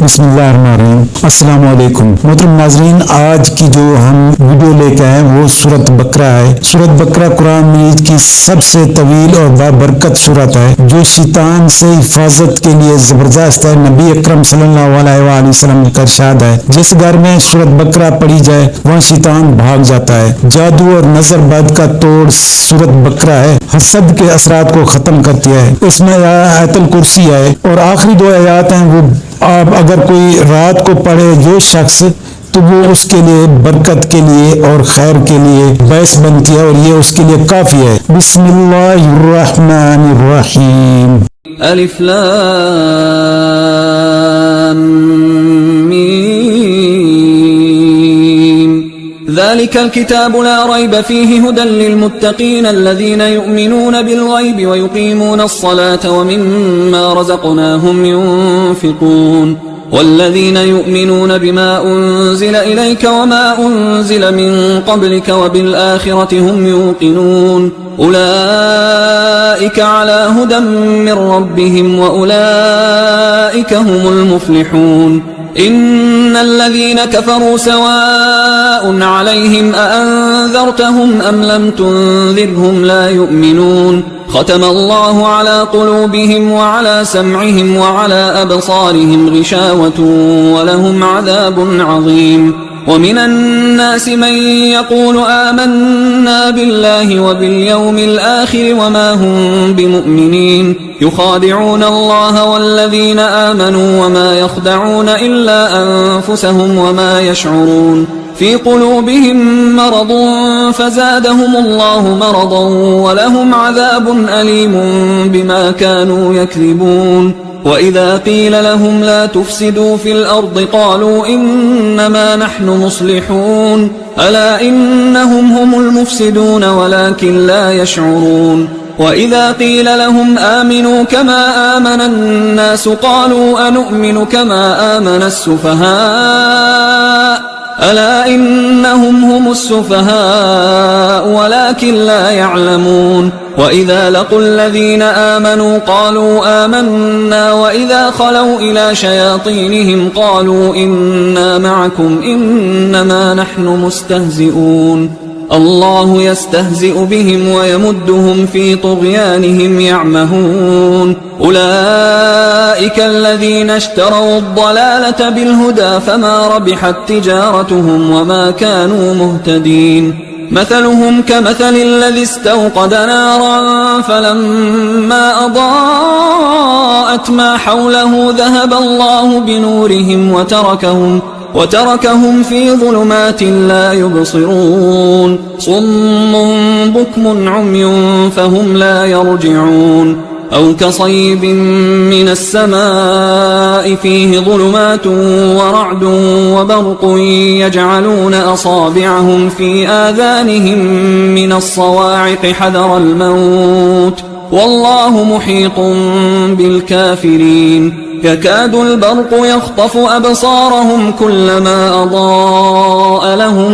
बिस्मिल्लाहिर्रहमानिर्रहीम। अस्सलाम वालेकुम। मोहतरम नाज़रीन, आज की जो हम वीडियो लेकर आए वो सूरत बकरा है। सूरत बकरा कुरान मजीद की सबसे तवील और बाबरकत सूरत है, जो शैतान से हिफाजत के लिए जबरदस्त है। नबी अकरम सल्लल्लाहु अलैहि वसल्लम का इरशाद है, जिस घर में सूरत बकरा पढ़ी जाए वहाँ शैतान भाग जाता है। जादू और नजर बद का तोड़ सूरत बकरा है, हसद के असरात को खत्म करती है। इसमें आयतुल कुर्सी है और आखिरी दो आयात हैं, वो आप अगर कोई रात को पढ़े जो शख्स, तो वो उसके लिए बरकत के लिए और खैर के लिए बैस बनती है और ये उसके लिए काफी है। बिस्मिल्लाहिर्रहमानिर्रहीम। अलिफ लाम मीम ज़ालिकल किताबु ला रैब फ़ीहि हुदन लिलमुत्तक़ीन अल्लज़ीना युमिनून बिलग़ैबि व युक़ीमूनस सलाता व मिम्मा रज़क़नाहुम युन्फ़िक़ून والذين يؤمنون بما أنزل إليك وما أنزل من قبلك وبالآخرة هم يوقنون أولئك على هدى من ربهم وأولئك هم المفلحون إن الذين كفروا سواء عليهم أأنذرتهم أم لم تنذرهم لا يؤمنون ختم الله على قلوبهم وعلى سمعهم وعلى أبصارهم غشاوة ولهم عذاب عظيم ومن الناس من يقول آمنا بالله وباليوم الآخر وما هم بمؤمنين يخادعون الله والذين آمنوا وما يخدعون إلا أنفسهم وما يشعرون في قلوبهم مرض فزادهم الله مرضا ولهم عذاب أليم بما كانوا يكذبون وإذا قيل لهم لا تفسدوا في الأرض قالوا إنما نحن مصلحون ألا إنهم هم المفسدون ولكن لا يشعرون وإذا قيل لهم آمنوا كما آمن الناس قالوا أنؤمن كما آمن السفهاء ألا إنهم هم السفهاء ولكن لا يعلمون وإذا لقوا الذين آمنوا قالوا آمنا وإذا خلوا إلى شياطينهم قالوا إنا معكم إنما نحن مستهزئون الله يستهزئ بهم ويمدهم في طغيانهم يعمهون أولئك الذين اشتروا الضلالة بالهدى فما ربحت تجارتهم وما كانوا مهتدين مثلهم كمثل الذي استوقد نارا فلما أضاءت ما حوله ذهب الله بنورهم وتركهم في ظلمات لا يبصرون صم بكم عمي فهم لا يرجعون أو كصيب من السماء فيه ظلمات ورعد وبرق يجعلون أصابعهم في آذانهم من الصواعق حذر الموت والله محيط بالكافرين يكاد البرق يخطف أبصارهم كلما أضاء لهم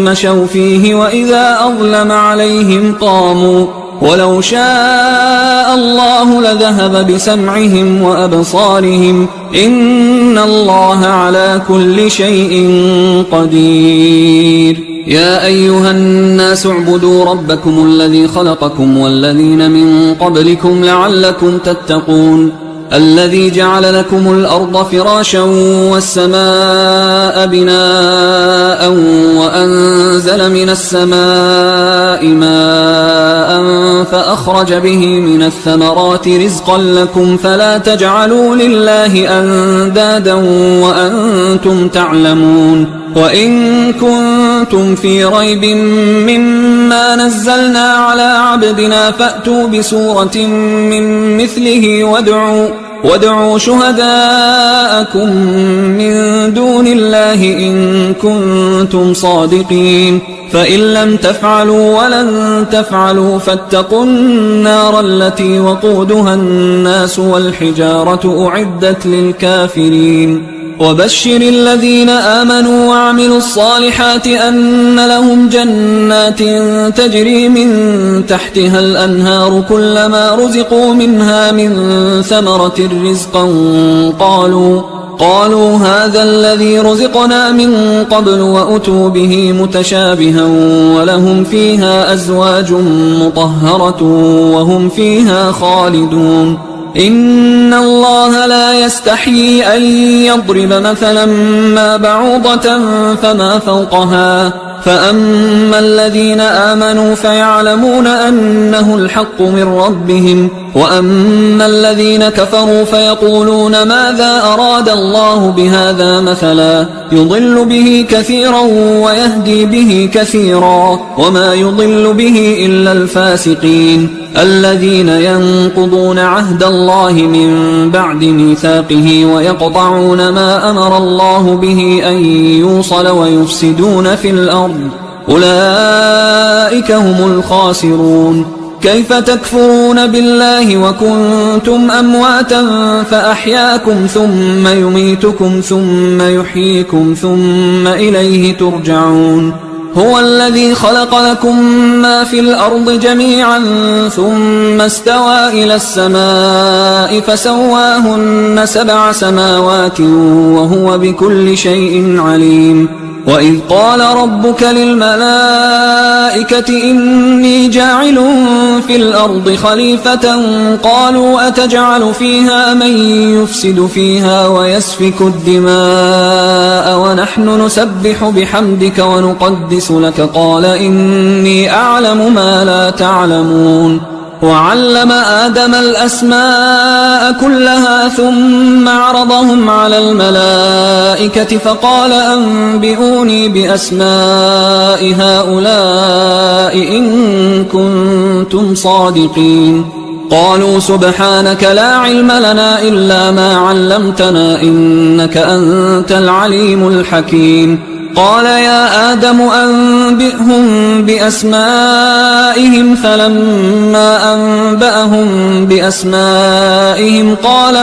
مشوا فيه وإذا أظلم عليهم قاموا ولو شاء الله لذهب بسمعهم وأبصارهم إن الله على كل شيء قدير يا أيها الناس اعبدوا ربكم الذي خلقكم والذين من قبلكم لعلكم تتقون الذي جعل لكم الأرض فراشا والسماء بناء وأنزل من السماء ماء فأخرج به من الثمرات رزقا لكم فلا تجعلوا لله أندادا وأنتم تعلمون وإن كنتم في ريب مما نزلنا على عبدنا فأتوا بسورة من مثله وادعوا شهداءكم من دون الله إن كنتم صادقين فإن لم تفعلوا ولن تفعلوا فاتقوا النار التي وقودها الناس والحجارة أعدت للكافرين وبشر الذين آمنوا وعملوا الصالحات أن لهم جنات تجري من تحتها الأنهار كلما رزقوا منها من ثمرة رزقا قالوا هذا الذي رزقنا من قبل وأتوا به متشابها ولهم فيها أزواج مطهرة وهم فيها خالدون إن الله لا يستحيي أن يضرب مثلا ما بعوضة فما فوقها فأما الذين آمنوا فيعلمون أنه الحق من ربهم وأما الذين كفروا فيقولون ماذا أراد الله بهذا مثلا يضل به كثيرا ويهدي به كثيرا وما يضل به إلا الفاسقين الذين ينقضون عهد الله من بعد ميثاقه ويقطعون ما أمر الله به أن يوصل ويفسدون في الأرض أولئك هم الخاسرون كيف تكفرون بالله وكنتم أمواتا فأحياكم ثم يميتكم ثم يحييكم ثم إليه ترجعون هو الذي خلق لكم ما في الأرض جميعا ثم استوى إلى السماء فسواهن 7 سماوات وهو بكل شيء عليم وإذ قال ربك للملائكة إني جاعل في الأرض خليفة قالوا أتجعل فيها من يفسد فيها ويسفك الدماء ونحن نسبح بحمدك ونقدس لك قال إني أعلم ما لا تعلمون وعلم آدم الأسماء كلها ثم عرضهم على الملائكة فقال أنبئوني بأسماء هؤلاء إن كنتم صادقين قالوا سبحانك لا علم لنا إلا ما علمتنا إنك أنت العليم الحكيم قال يا آدم أنبئهم بأسمائهم فلما أنبأهم بأسمائهم قال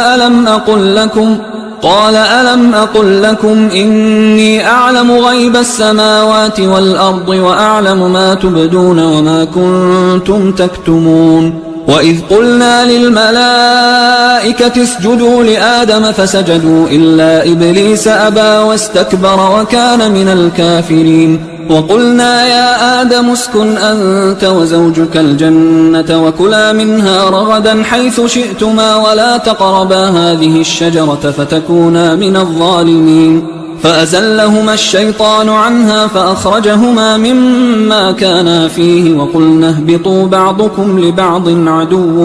ألم أقل لكم إني أعلم غيب السماوات والأرض وأعلم ما تبدون وما كنتم تكتمون وإذ قلنا للملائكة اسجدوا لآدم فسجدوا إلا إبليس أبى واستكبر وكان من الكافرين وقلنا يا آدم اسكن أنت وزوجك الجنة وكلا منها رغدا حيث شئتما ولا تقربا هذه الشجرة فتكونا من الظالمين فأزلهما الشيطان عنها فأخرجهما مما كانا فيه وقلنا اهبطوا بعضكم لبعض عدو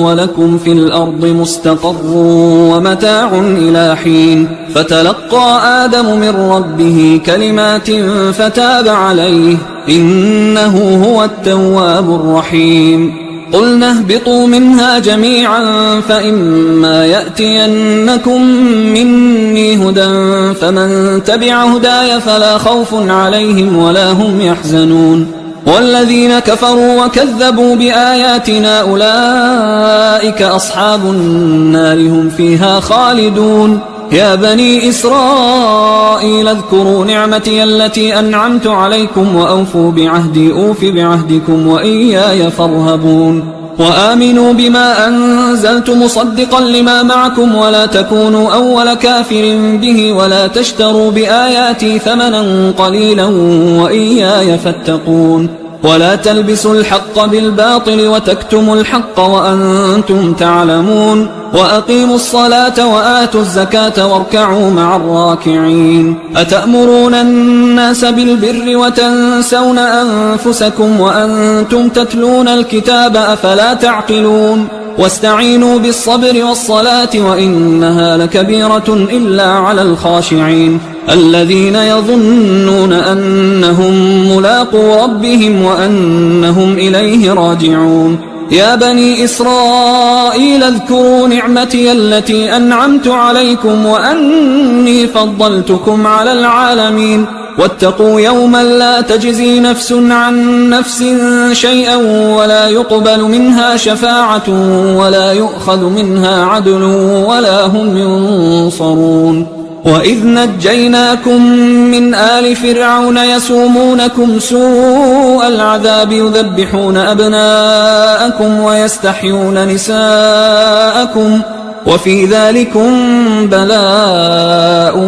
ولكم في الأرض مستقر ومتاع إلى حين فتلقى آدم من ربه كلمات فتاب عليه إنه هو التواب الرحيم قلنا اهبطوا منها جميعا فإما يأتينكم مني هدى فمن تبع هداي فلا خوف عليهم ولا هم يحزنون والذين كفروا وكذبوا بآياتنا أولئك أصحاب النار هم فيها خالدون يا بني إسرائيل اذكروا نعمتي التي أنعمت عليكم وأوفوا بعهدي أوف بعهدكم وإياي فارهبون وآمنوا بما أنزلت مصدقا لما معكم ولا تكونوا أول كافر به ولا تشتروا بآياتي ثمنا قليلا وإياي فاتقون ولا تلبسوا الحق بالباطل وتكتموا الحق وأنتم تعلمون وأقيموا الصلاة وآتوا الزكاة واركعوا مع الراكعين أتأمرون الناس بالبر وتنسون أنفسكم وأنتم تتلون الكتاب أفلا تعقلون واستعينوا بالصبر والصلاة وإنها لكبيرة إلا على الخاشعين الذين يظنون أنهم ملاقو ربهم وأنهم إليه راجعون يا بني إسرائيل اذكروا نعمتي التي أنعمت عليكم وأني فضلتكم على العالمين واتقوا يوما لا تجزي نفس عن نفس شيئا ولا يقبل منها شفاعة ولا يؤخذ منها عدل ولا هم ينصرون وإذ نجيناكم من آل فرعون يسومونكم سوء العذاب يذبحون أبناءكم ويستحيون نساءكم وفي ذلكم بلاء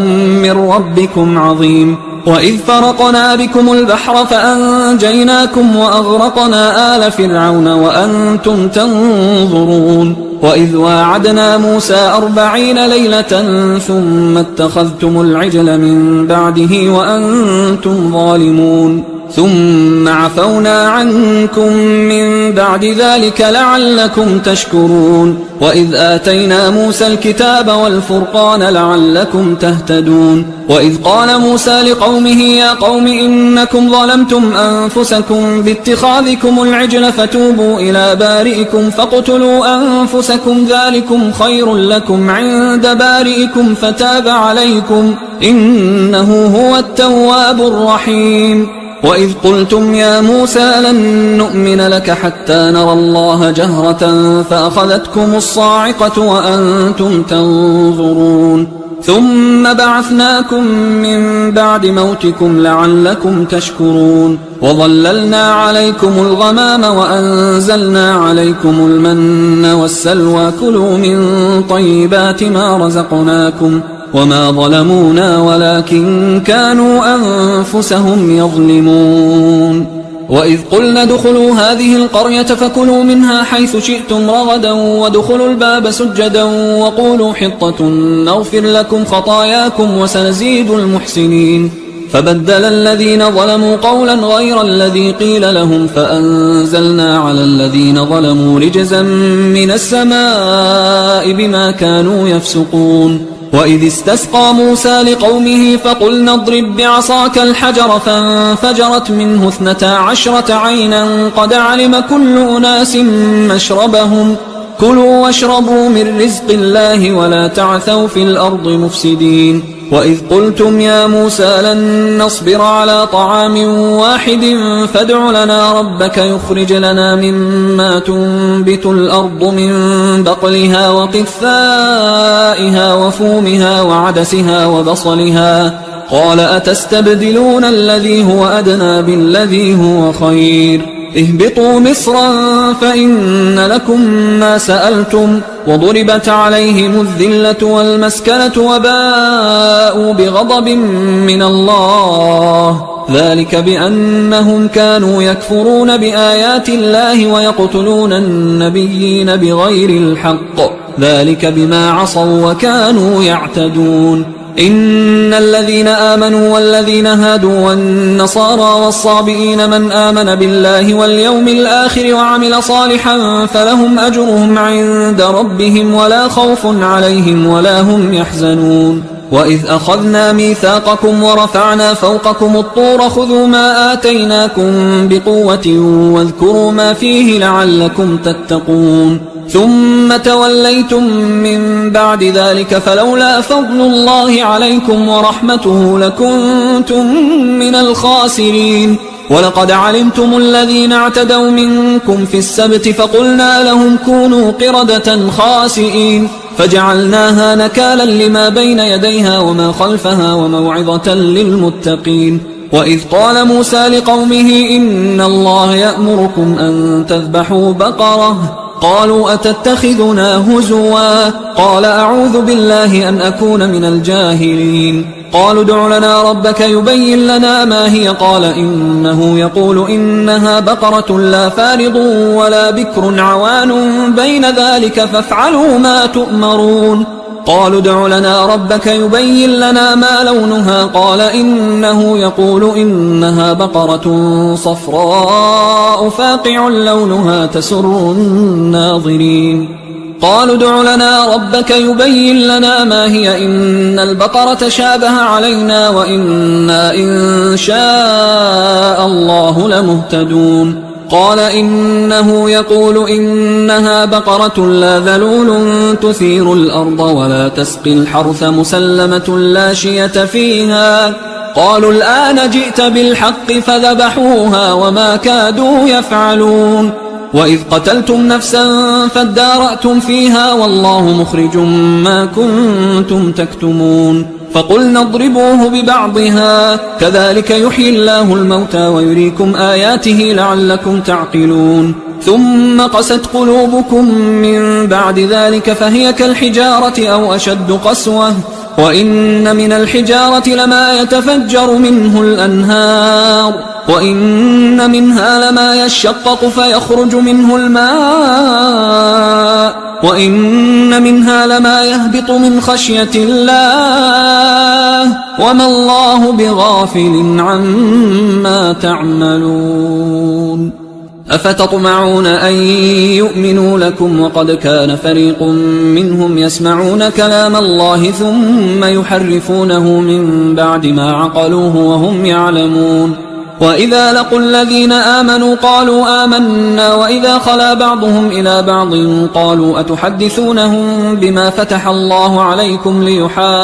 من ربكم عظيم. وإذ فرقنا بكم البحر فأنجيناكم وأغرقنا آل فرعون وأنتم تنظرون. وإذ واعدنا موسى 40 ليلة ثم اتخذتم العجل من بعده وأنتم ظالمون ثم عفونا عنكم من بعد ذلك لعلكم تشكرون. وإذ آتينا موسى الكتاب والفرقان لعلكم تهتدون. وإذ قال موسى لقومه يا قوم إنكم ظلمتم أنفسكم باتخاذكم العجل فتوبوا إلى بارئكم فاقتلوا أنفسكم ذلكم خير لكم عند بارئكم فتاب عليكم إنه هو التواب الرحيم. وإذ قلتم يا موسى لن نؤمن لك حتى نرى الله جهرة فأخذتكم الصاعقة وأنتم تنظرون ثم بعثناكم من بعد موتكم لعلكم تشكرون. وظللنا عليكم الغمام وأنزلنا عليكم المن والسلوى كلوا من طيبات ما رزقناكم وما ظلمونا ولكن كانوا أنفسهم يظلمون. وإذ قلنا ادخلوا هذه القرية فكلوا منها حيث شئتم رغدا وادخلوا الباب سجدا وقولوا حطة نغفر لكم خطاياكم وسنزيد المحسنين. فبدل الذين ظلموا قولا غير الذي قيل لهم فأنزلنا على الذين ظلموا رجزا من السماء بما كانوا يفسقون. وإذ استسقى موسى لقومه فقلنا اضرب بعصاك الحجر فانفجرت منه 12 عينا قد علم كل أناس مشربهم كلوا واشربوا من رزق الله ولا تعثوا في الأرض مفسدين. وإذ قلتم يا موسى لن نصبر على طعام واحد فادع لنا ربك يخرج لنا مما تنبت الأرض من بقلها وقثائها وفومها وعدسها وبصلها قال أتستبدلون الذي هو أدنى بالذي هو خير اهبطوا مصرا فإن لكم ما سألتم وضربت عليهم الذلة والمسكنة وباءوا بغضب من الله ذلك بأنهم كانوا يكفرون بآيات الله ويقتلون النبيين بغير الحق ذلك بما عصوا وكانوا يعتدون. إن الذين آمنوا والذين هادوا والنصارى والصابئين من آمن بالله واليوم الآخر وعمل صالحا فلهم أجرهم عند ربهم ولا خوف عليهم ولا هم يحزنون. وإذ أخذنا ميثاقكم ورفعنا فوقكم الطور خذوا ما آتيناكم بقوة واذكروا ما فيه لعلكم تتقون ثم توليتم من بعد ذلك فلولا فضل الله عليكم ورحمته لكنتم من الخاسرين. ولقد علمتم الذين اعتدوا منكم في السبت فقلنا لهم كونوا قردة خاسئين فجعلناها نكالا لما بين يديها وما خلفها وموعظة للمتقين. وإذ قال موسى لقومه إن الله يأمركم أن تذبحوا بقرة قالوا أتتخذنا هزوا قال أعوذ بالله أن أكون من الجاهلين. قالوا ادع لنا ربك يبين لنا ما هي قال إنه يقول إنها بقرة لا فارض ولا بكر عوان بين ذلك فافعلوا ما تؤمرون. قالوا ادع لنا ربك يبين لنا ما لونها قال إنه يقول إنها بقرة صفراء فاقع لونها تسر الناظرين. قالوا ادع لنا ربك يبين لنا ما هي إن البقرة شابه علينا وإنا إن شاء الله لمهتدون. قال إنه يقول إنها بقرة لا ذلول تثير الأرض ولا تسقي الحرث مسلمة لا شية فيها. قالوا الآن جئت بالحق فذبحوها وما كادوا يفعلون. وإذ قتلتم نفسا فادارأتم فيها والله مخرج ما كنتم تكتمون. فقلنا اضربوه ببعضها كذلك يحيي الله الموتى ويريكم آياته لعلكم تعقلون. ثم قست قلوبكم من بعد ذلك فهي كالحجارة أو أشد قسوة وإن من الحجارة لما يتفجر منه الأنهار وإن منها لما يشقق فيخرج منه الماء وإن منها لما يهبط من خشية الله وما الله بغافل عما تعملون أفتطمعون أن يؤمنوا لكم وقد كان فريق منهم يسمعون كلام الله ثم يحرفونه من بعد ما عقلوه وهم يعلمون وإذا لقوا الذين آمنوا قالوا آمنا وإذا خلا بعضهم إلى بعض قالوا أتحدثونهم بما فتح الله عليكم ليحاجوكم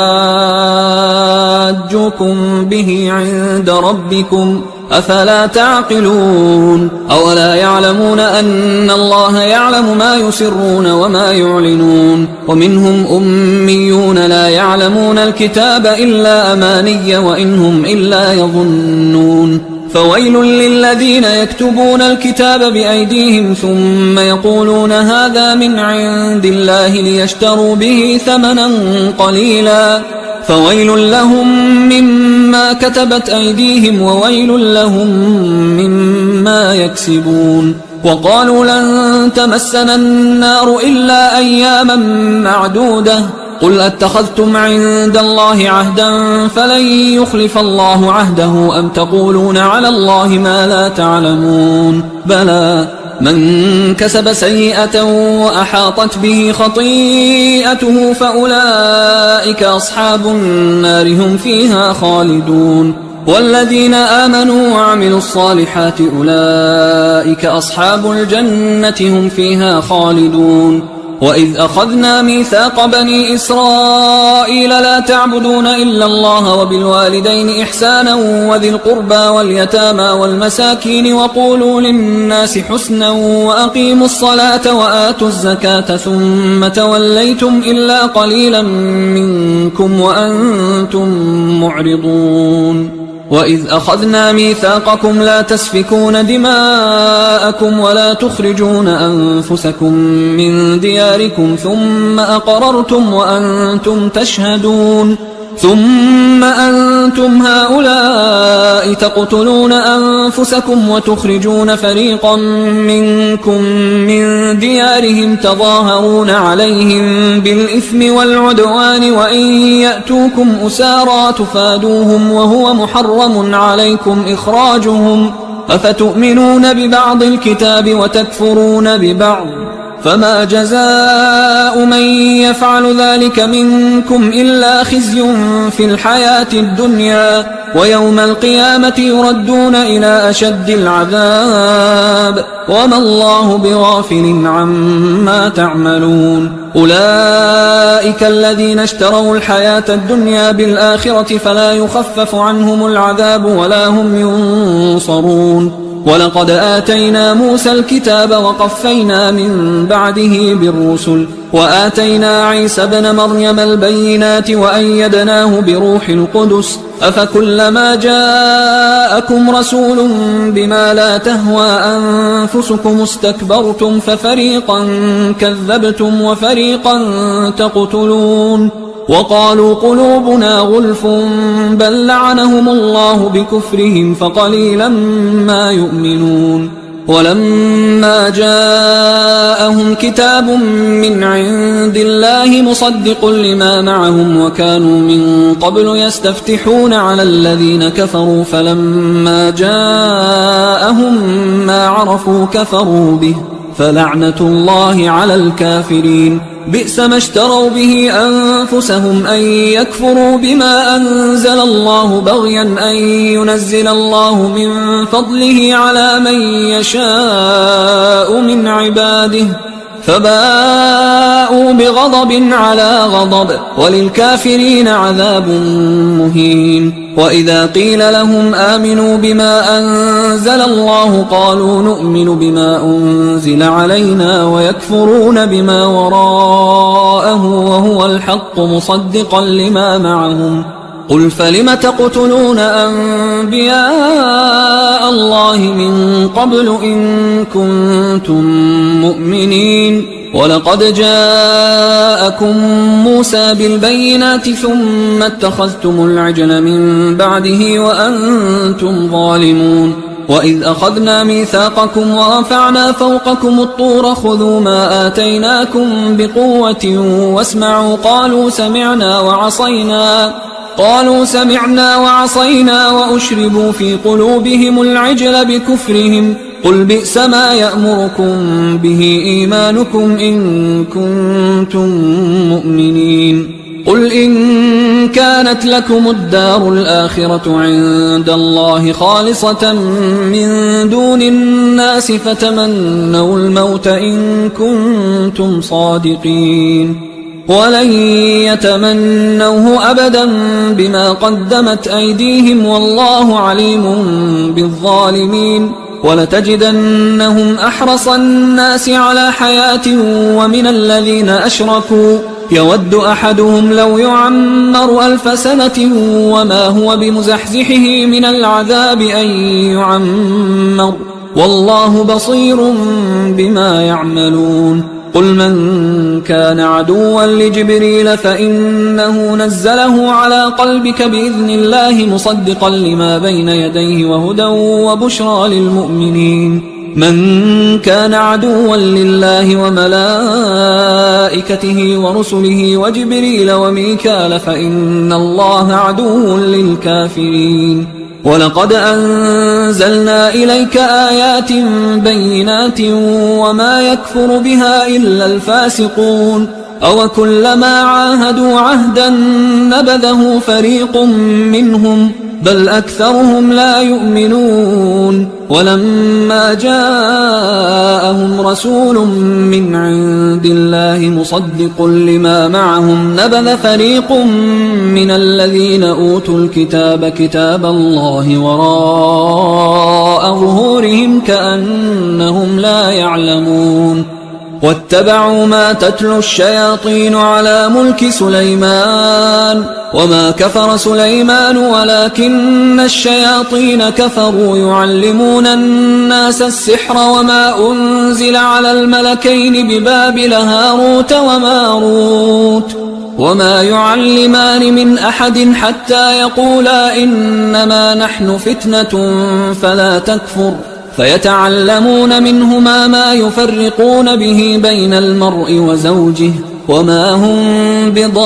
به عند ربكم أفلا تعقلون أولا يعلمون أن الله يعلم ما يسرون وما يعلنون ومنهم أميون لا يعلمون الكتاب إلا أماني وإنهم إلا يظنون فويل للذين يكتبون الكتاب بأيديهم ثم يقولون هذا من عند الله ليشتروا به ثمنا قليلا فويل لهم مما كتبت أيديهم وويل لهم مما يكسبون وقالوا لن تمسنا النار إلا أياما معدودة قل أتخذتم عند الله عهدا فلن يخلف الله عهده أم تقولون على الله ما لا تعلمون بلى من كسب سيئة وأحاطت به خطيئته فأولئك أصحاب النار هم فيها خالدون والذين آمنوا وعملوا الصالحات أولئك أصحاب الجنة هم فيها خالدون وإذ أخذنا ميثاق بني إسرائيل لا تعبدون إلا الله وبالوالدين إحسانا وذي القربى واليتامى والمساكين وقولوا للناس حسنا وأقيموا الصلاة وآتوا الزكاة ثم توليتم إلا قليلا منكم وأنتم معرضون وإذ أخذنا ميثاقكم لا تسفكون دماءكم ولا تخرجون أنفسكم من دياركم ثم أقررتم وأنتم تشهدون ثم أنتم هؤلاء تقتلون أنفسكم وتخرجون فريقا منكم من ديارهم تظاهرون عليهم بالإثم والعدوان وإن يأتوكم أسارى تفادوهم وهو محرم عليكم إخراجهم أفتؤمنون ببعض الكتاب وتكفرون ببعض فما جزاء من يفعل ذلك منكم إلا خزي في الحياة الدنيا ويوم القيامة يردون إلى أشد العذاب وما الله بغافل عما تعملون أولئك الذين اشتروا الحياة الدنيا بالآخرة فلا يخفف عنهم العذاب ولا هم ينصرون ولقد آتينا موسى الكتاب وقفينا من بعده بالرسل وآتينا عيسى ابن مريم البينات وأيدناه بروح القدس أفكلما جاءكم رسول بما لا تهوى أنفسكم استكبرتم ففريقا كذبتم وفريقا تقتلون وقالوا قلوبنا غلف بل لعنهم الله بكفرهم فقليلا ما يؤمنون ولما جاءهم كتاب من عند الله مصدق لما معهم وكانوا من قبل يستفتحون على الذين كفروا فلما جاءهم ما عرفوا كفروا به فلعنة الله على الكافرين بئس ما اشتروا به أنفسهم أن يكفروا بما أنزل الله بغيا أن ينزل الله من فضله على من يشاء من عباده فباءوا بغضب على غضب وللكافرين عذاب مهين وإذا قيل لهم آمنوا بما أنزل الله قالوا نؤمن بما أنزل علينا ويكفرون بما وراءه وهو الحق مصدقا لما معهم قل فلم تقتلون أنبياء الله من قبل إن كنتم مؤمنين ولقد جاءكم موسى بالبينات ثم اتخذتم العجل من بعده وأنتم ظالمون وإذ أخذنا ميثاقكم ورفعنا فوقكم الطور خذوا ما آتيناكم بقوة واسمعوا قالوا سمعنا وعصينا وأشربوا في قلوبهم العجل بكفرهم قل بئس ما يأمركم به إيمانكم إن كنتم مؤمنين قل إن كانت لكم الدار الآخرة عند الله خالصة من دون الناس فتمنوا الموت إن كنتم صادقين ولن يتمنوه أبدا بما قدمت أيديهم والله عليم بالظالمين ولتجدنهم أحرص الناس على حياة ومن الذين أشركوا يود أحدهم لو يعمر 1000 سنة وما هو بمزحزحه من العذاب أن يعمر والله بصير بما يعملون قل من كان عدوا لجبريل فإنه نزله على قلبك بإذن الله مصدقا لما بين يديه وهدى وبشرى للمؤمنين من كان عدوا لله وملائكته ورسله وجبريل وميكال فإن الله عدو للكافرين ولقد أنزلنا إليك آيات بينات وما يكفر بها إلا الفاسقون أوكلما عاهدوا عهدا نبذه فريق منهم بل أكثرهم لا يؤمنون ولما جاءهم رسول من عند الله مصدق لما معهم نبذ فريق من الذين أوتوا الكتاب كتاب الله وراء ظهورهم كأنهم لا يعلمون واتبعوا ما تتلو الشياطين على ملك سليمان وما كفر سليمان ولكن الشياطين كفروا يعلمون الناس السحر وما أنزل على الملكين ببابل هاروت وماروت وما يعلمان من أحد حتى يقولا إنما نحن فتنة فلا تكفر فيتعلمون منهما ما يفرقون به بين المرء وزوجه وما هم بضارين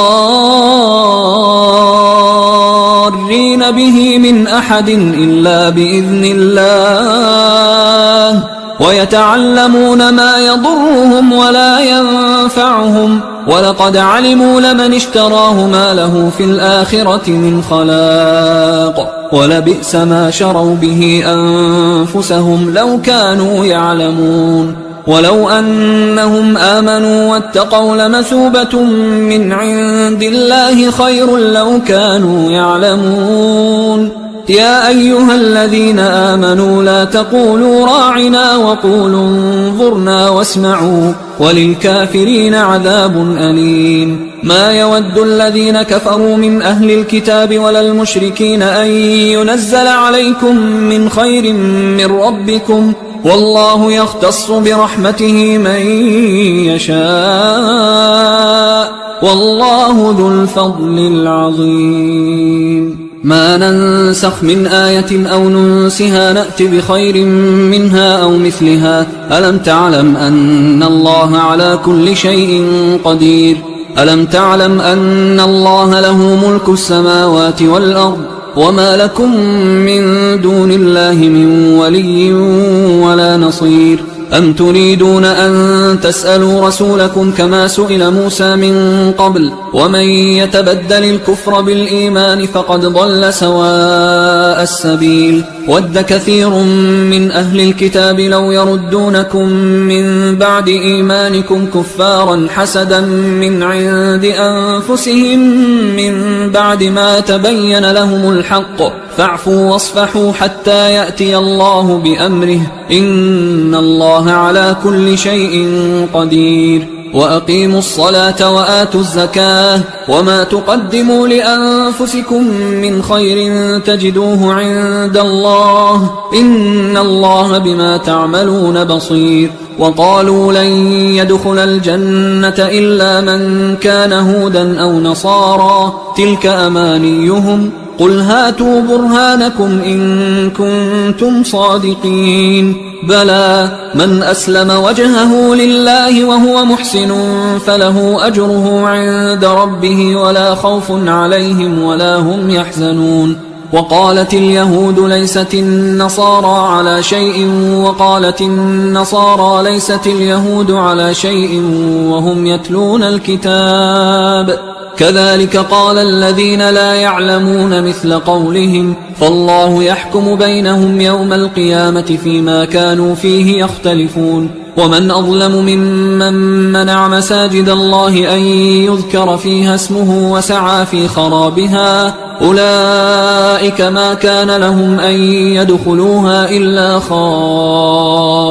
به من أحد إلا بإذن الله ويتعلمون ما يضرهم ولا ينفعهم ولقد علموا لمن اشتراه ما له في الآخرة من خلاق ولبئس ما شروا به أنفسهم لو كانوا يعلمون ولو أنهم آمنوا واتقوا لمثوبة من عند الله خير لو كانوا يعلمون يا أيها الذين آمنوا لا تقولوا راعنا وقولوا انظرنا واسمعوا وللكافرين عذاب أليم ما يود الذين كفروا من أهل الكتاب ولا المشركين أن ينزل عليكم من خير من ربكم والله يختص برحمته من يشاء والله ذو الفضل العظيم ما ننسخ من آية أو ننسها نأت بخير منها أو مثلها ألم تعلم أن الله على كل شيء قدير ألم تعلم أن الله له ملك السماوات والأرض وما لكم من دون الله من ولي ولا نصير أم تريدون أن تسألوا رسولكم كما سئل موسى من قبل ومن يتبدل الكفر بالإيمان فقد ضل سواء السبيل ود كثير من أهل الكتاب لو يردونكم من بعد إيمانكم كفارا حسدا من عند أنفسهم من بعد ما تبين لهم الحق فاعفوا واصفحوا حتى يأتي الله بأمره إن الله على كل شيء قدير وأقيموا الصلاة وآتوا الزكاة وما تقدموا لأنفسكم من خير تجدوه عند الله إن الله بما تعملون بصير. وقالوا لن يدخل الجنة إلا من كان هودا أو نصارى تلك أمانيهم قل هاتوا برهانكم إن كنتم صادقين بلى من أسلم وجهه لله وهو محسن فله أجره عند ربه ولا خوف عليهم ولا هم يحزنون. وقالت اليهود ليست النصارى على شيء وقالت النصارى ليست اليهود على شيء وهم يتلون الكتاب كذلك قال الذين لا يعلمون مثل قولهم فالله يحكم بينهم يوم القيامة فيما كانوا فيه يختلفون. ومن أظلم ممن منع مساجد الله أن يذكر فيها اسمه وسعى في خرابها أولئك ما كان لهم أن يدخلوها إلا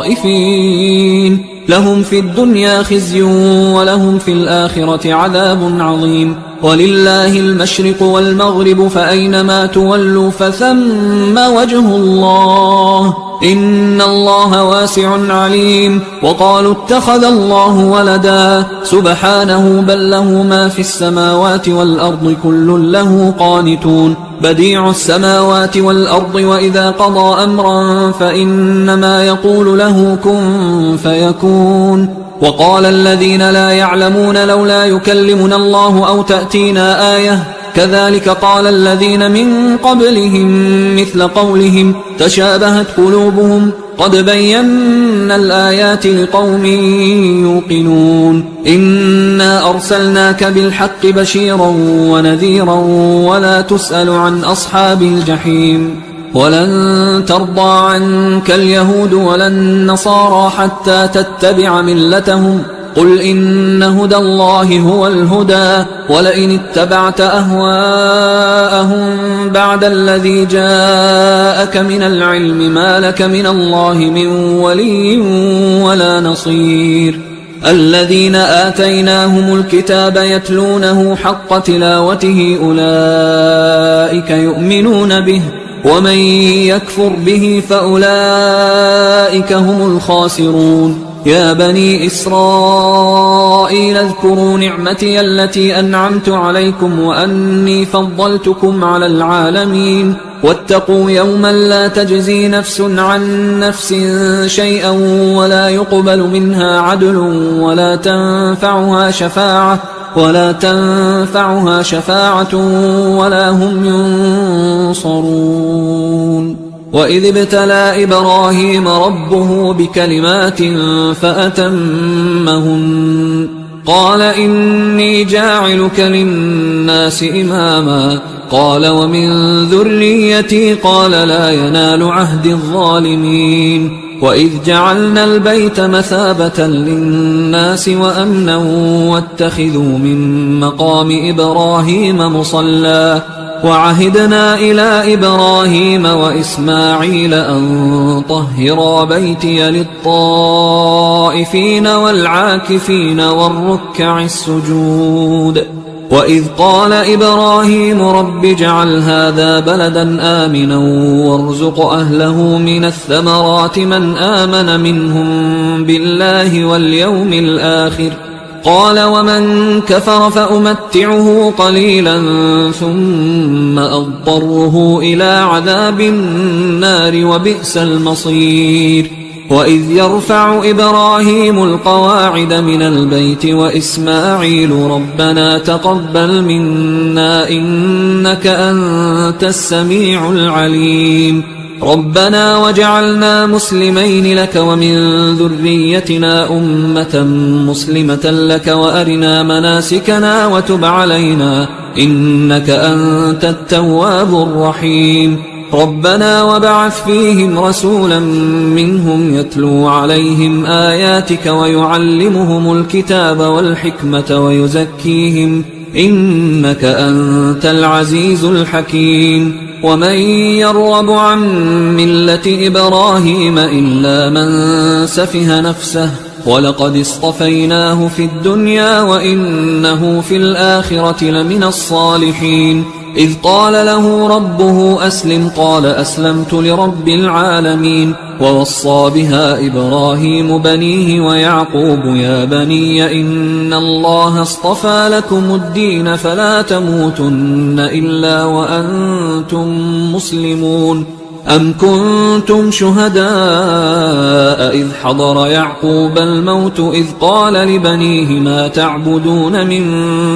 خائفين لهم في الدنيا خزي ولهم في الآخرة عذاب عظيم. ولله المشرق والمغرب فأينما تولوا فثم وجه الله إن الله واسع عليم. وقالوا اتخذ الله ولدا سبحانه بل له ما في السماوات والأرض كل له قانتون بديع السماوات والأرض وإذا قضى أمرا فإنما يقول له كن فيكون. وقال الذين لا يعلمون لولا يكلمنا الله أو تأتينا آية كذلك قال الذين من قبلهم مثل قولهم تشابهت قلوبهم قد بينا الآيات لقوم يوقنون. إنا أرسلناك بالحق بشيرا ونذيرا ولا تسأل عن أصحاب الجحيم. ولن ترضى عنك اليهود ولا النصارى حتى تتبع ملتهم قل إن هدى الله هو الهدى ولئن اتبعت أهواءهم بعد الذي جاءك من العلم ما لك من الله من ولي ولا نصير. الذين آتيناهم الكتاب يتلونه حق تلاوته أولئك يؤمنون به ومن يكفر به فأولئك هم الخاسرون. يا بني إسرائيل اذكروا نعمتي التي أنعمت عليكم وأني فضلتكم على العالمين واتقوا يوما لا تجزي نفس عن نفس شيئا ولا يقبل منها عدل ولا تنفعها شفاعة ولا هم ينصرون. وإذ ابتلى إبراهيم ربه بكلمات فأتمهن قال إني جاعلك للناس إماما قال ومن ذريتي قال لا ينال عهد الظالمين. وإذ جعلنا البيت مثابة للناس وأمنا واتخذوا من مقام إبراهيم مصلى وعهدنا إلى إبراهيم وإسماعيل أن طهرا بيتي للطائفين والعاكفين والركع السجود. وإذ قال إبراهيم رب اجعل هذا بلدا آمنا وارزق أهله من الثمرات من آمن منهم بالله واليوم الآخر قال ومن كفر فأمتعه قليلا ثم أضطره إلى عذاب النار وبئس المصير. وإذ يرفع إبراهيم القواعد من البيت وإسماعيل ربنا تقبل منا إنك أنت السميع العليم ربنا وجعلنا مسلمين لك ومن ذريتنا أمة مسلمة لك وأرنا مناسكنا وتب علينا إنك أنت التواب الرحيم ربنا وابعث فيهم رسولا منهم يتلو عليهم آياتك ويعلمهم الكتاب والحكمة ويزكيهم إنك أنت العزيز الحكيم. ومن يرغب عن ملة إبراهيم إلا من سفه نفسه ولقد اصطفيناه في الدنيا وإنه في الآخرة لمن الصالحين إذ قال له ربه أسلم قال أسلمت لرب العالمين ووصى بها إبراهيم بنيه ويعقوب يا بني إن الله اصطفى لكم الدين فلا تموتن إلا وأنتم مسلمون أم كنتم شهداء إذ حضر يعقوب الموت إذ قال لبنيه ما تعبدون من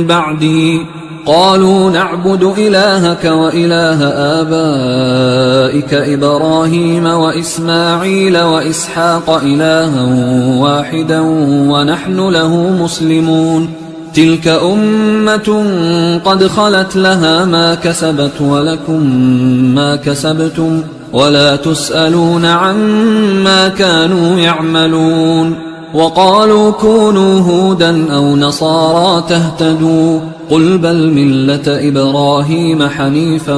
بعدي قالوا نعبد إلهك وإله آبائك إبراهيم وإسماعيل وإسحاق إلها واحدا ونحن له مسلمون تلك أمة قد خلت لها ما كسبت ولكم ما كسبتم ولا تسألون عما كانوا يعملون وقالوا كونوا هودا أو نصارى تهتدوا قل بل ملة إبراهيم حنيفا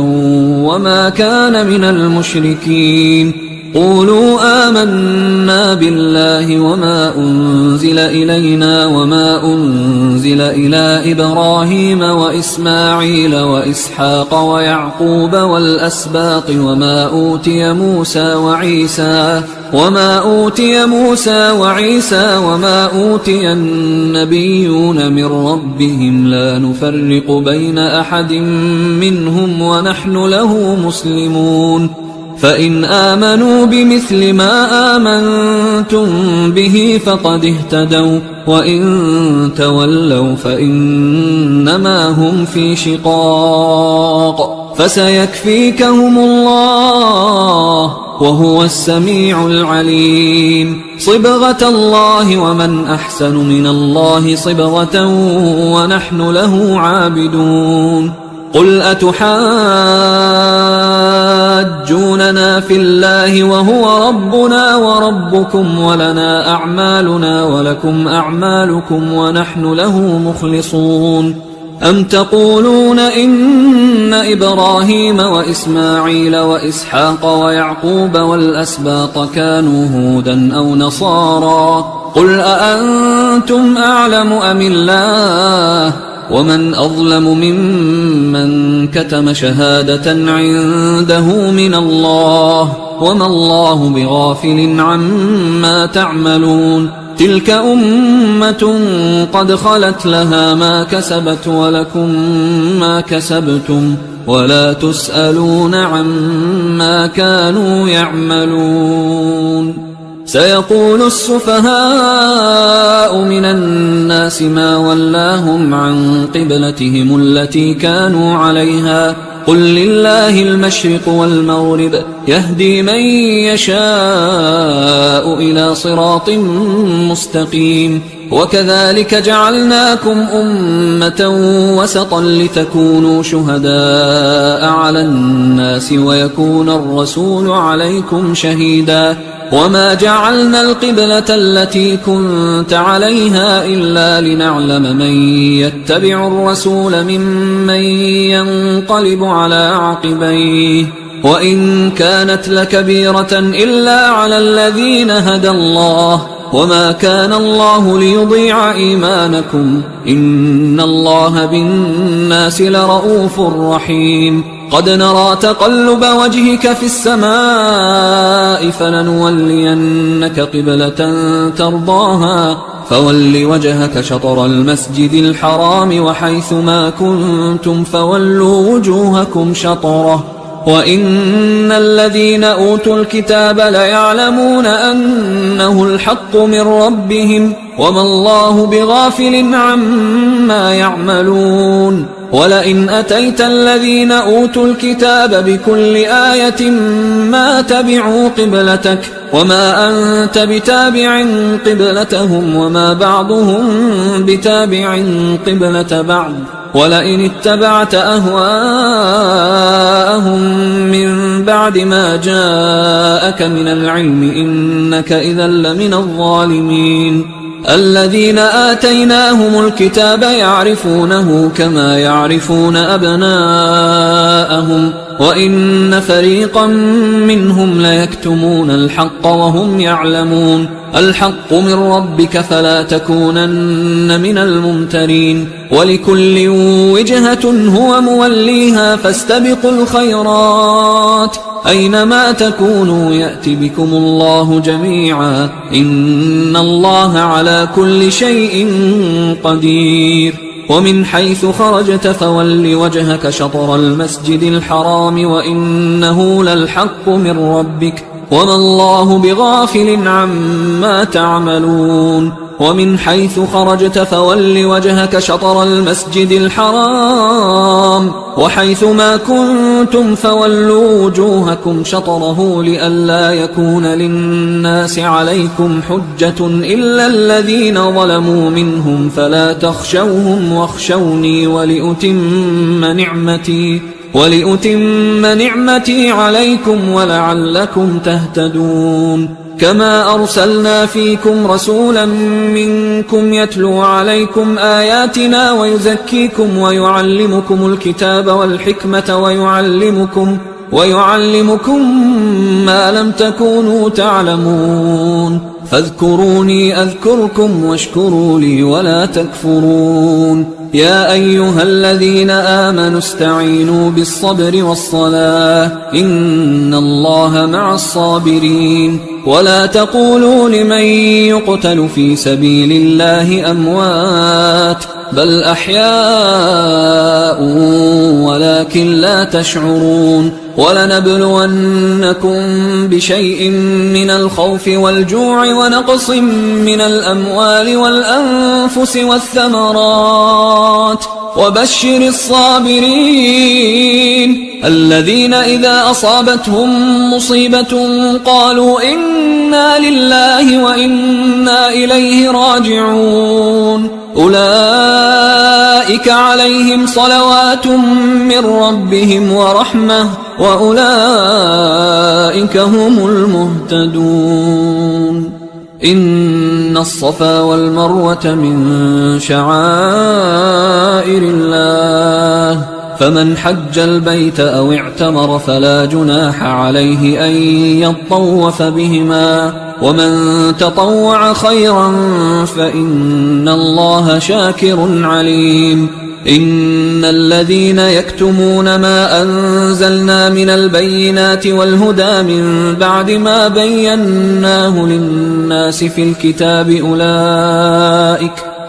وما كان من المشركين قولوا آمنا بالله وما أنزل إلينا وما أنزل إلى إبراهيم وإسماعيل وإسحاق ويعقوب والأسباط وما أوتي موسى وعيسى وما أوتي النبيون من ربهم لا نفرق بين أحد منهم ونحن له مسلمون فإن آمنوا بمثل ما آمنتم به فقد اهتدوا وإن تولوا فإنما هم في شقاق فسيكفيكهم الله وهو السميع العليم صبغة الله ومن أحسن من الله صبغة ونحن له عابدون قل أتحاجوننا في الله وهو ربنا وربكم ولنا أعمالنا ولكم أعمالكم ونحن له مخلصون أم تقولون إن إبراهيم وإسماعيل وإسحاق ويعقوب والأسباط كانوا هودا أو نصارى قل أأنتم أعلم أم الله ومن أظلم ممن كتم شهادة عنده من الله وما الله بغافل عما تعملون تلك أمة قد خلت لها ما كسبت ولكم ما كسبتم ولا تسألون عما كانوا يعملون سيقول السفهاء من الناس ما ولاهم عن قبلتهم التي كانوا عليها قل لله المشرق والمغرب يهدي من يشاء إلى صراط مستقيم وكذلك جعلناكم أمة وسطا لتكونوا شهداء على الناس ويكون الرسول عليكم شهيدا وما جعلنا القبلة التي كنت عليها إلا لنعلم من يتبع الرسول ممن ينقلب على عقبيه وإن كانت لكبيرة إلا على الذين هدى الله وما كان الله ليضيع إيمانكم إن الله بالناس لرؤوف رحيم قد نرى تقلب وجهك في السماء فلنولينك قبلة ترضاها فول وجهك شطر المسجد الحرام وحيث ما كنتم فولوا وجوهكم شطره وإن الذين أوتوا الكتاب ليعلمون أنه الحق من ربهم وما الله بغافل عما يعملون ولئن أتيت الذين أوتوا الكتاب بكل آية ما تبعوا قبلتك وما أنت بتابع قبلتهم وما بعضهم بتابع قبلة بعض ولئن اتبعت أهواءهم من بعد ما جاءك من العلم إنك إذا لمن الظالمين الذين آتيناهم الكتاب يعرفونه كما يعرفون أبناءهم وإن فريقا منهم ليكتمون الحق وهم يعلمون الحق من ربك فلا تكونن من الممترين ولكل وجهة هو موليها فاستبقوا الخيرات أينما تكونوا يأت بكم الله جميعا إن الله على كل شيء قدير ومن حيث خرجت فول وجهك شطر المسجد الحرام وإنه للحق من ربك وما الله بغافل عما تعملون ومن حيث خرجت فول وجهك شطر المسجد الحرام وحيث ما كنتم فولوا وجوهكم شطره لئلا يكون للناس عليكم حجة إلا الذين ظلموا منهم فلا تخشوهم واخشوني ولأتم نعمتي عليكم ولعلكم تهتدون كما أرسلنا فيكم رسولا منكم يتلو عليكم آياتنا ويزكيكم ويعلمكم الكتاب والحكمة ويعلمكم ما لم تكونوا تعلمون فاذكروني أذكركم واشكروا لي ولا تكفرون يا أيها الذين آمنوا استعينوا بالصبر والصلاة إن الله مع الصابرين ولا تقولوا لمن يقتل في سبيل الله أموات بل أحياء ولكن لا تشعرون ولنبلونكم بشيء من الخوف والجوع ونقص من الأموال والأنفس والثمرات وبشر الصابرين الذين إذا أصابتهم مصيبة قالوا إنا لله وإنا إليه راجعون أولئك عليهم صلوات من ربهم ورحمة وأولئك هم المهتدون إن الصفا والمروة من شعائر الله فمن حج البيت أو اعتمر فلا جناح عليه أن يطوف بهما ومن تطوع خيرا فإن الله شاكر عليم إن الذين يكتمون ما أنزلنا من البينات والهدى من بعد ما بيناه للناس في الكتاب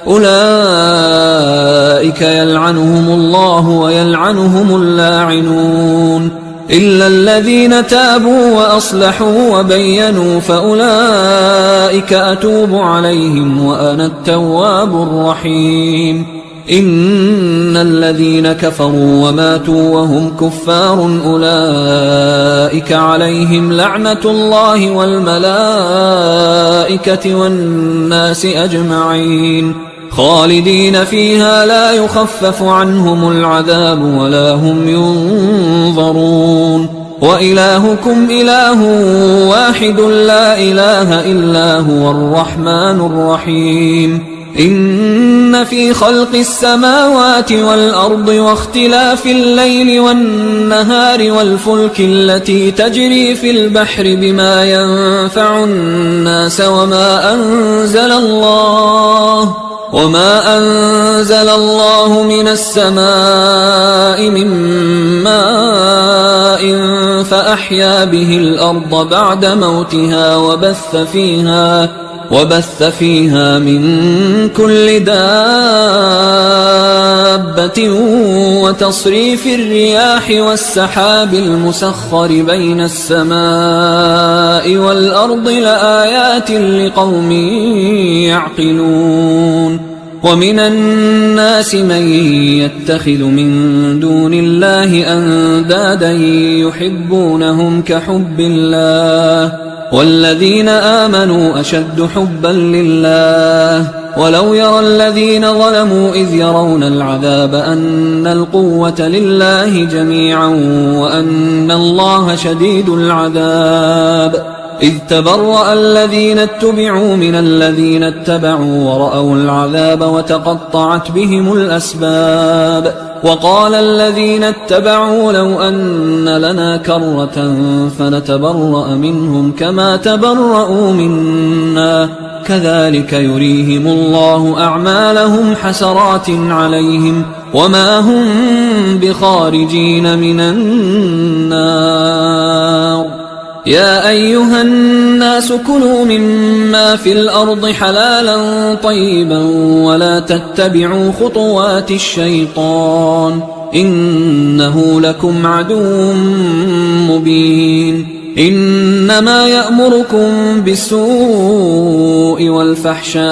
أولئك يلعنهم الله ويلعنهم اللاعنون إلا الذين تابوا وأصلحوا وبينوا فأولئك أتوب عليهم وأنا التواب الرحيم إن الذين كفروا وماتوا وهم كفار أولئك عليهم لعنة الله والملائكة والناس أجمعين خالدين فيها لا يخفف عنهم العذاب ولا هم ينظرون وإلهكم إله واحد لا إله إلا هو الرحمن الرحيم إن في خلق السماوات والأرض واختلاف الليل والنهار والفلك التي تجري في البحر بما ينفع الناس وما أنزل الله من السماء من ماء فأحيا به الأرض بعد موتها وبث فيها من كل دابة وتصريف الرياح والسحاب المسخر بين السماء والأرض لآيات لقوم يعقلون ومن الناس من يتخذ من دون الله أندادا يحبونهم كحب الله والذين آمنوا أشد حبا لله ولو يرى الذين ظلموا إذ يرون العذاب أن القوة لله جميعا وأن الله شديد العذاب إذ تبرأ الذين اتبعوا من الذين اتبعوا ورأوا العذاب وتقطعت بهم الأسباب وقال الذين اتبعوا لو أن لنا كرة فنتبرأ منهم كما تبرأوا منا كذلك يريهم الله أعمالهم حسرات عليهم وما هم بخارجين من النار يا أيها الناس كلوا مما في الأرض حلالا طيبا ولا تتبعوا خطوات الشيطان إنه لكم عدو مبين إنما يأمركم بالسوء والفحشاء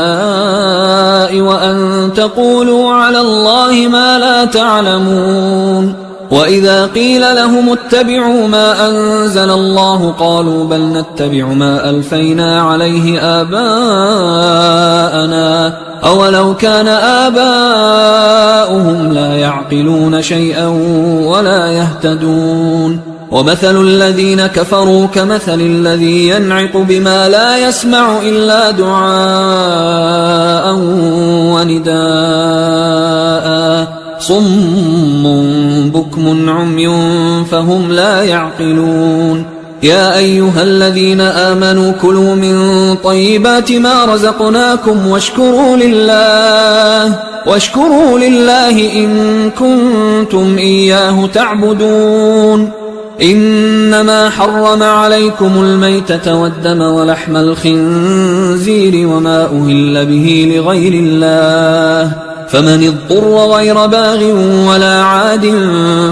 وأن تقولوا على الله ما لا تعلمون وإذا قيل لهم اتبعوا ما أنزل الله قالوا بل نتبع ما ألفينا عليه آباءنا أولو كان آباؤهم لا يعقلون شيئا ولا يهتدون ومثل الذين كفروا كمثل الذي ينعق بما لا يسمع إلا دعاء ونداء صم بكم عمي فهم لا يعقلون يا أيها الذين آمنوا كلوا من طيبات ما رزقناكم واشكروا لله إن كنتم إياه تعبدون إنما حرم عليكم الميتة والدم ولحم الخنزير وما أهل به لغير الله فمن اضطر غير باغ ولا عاد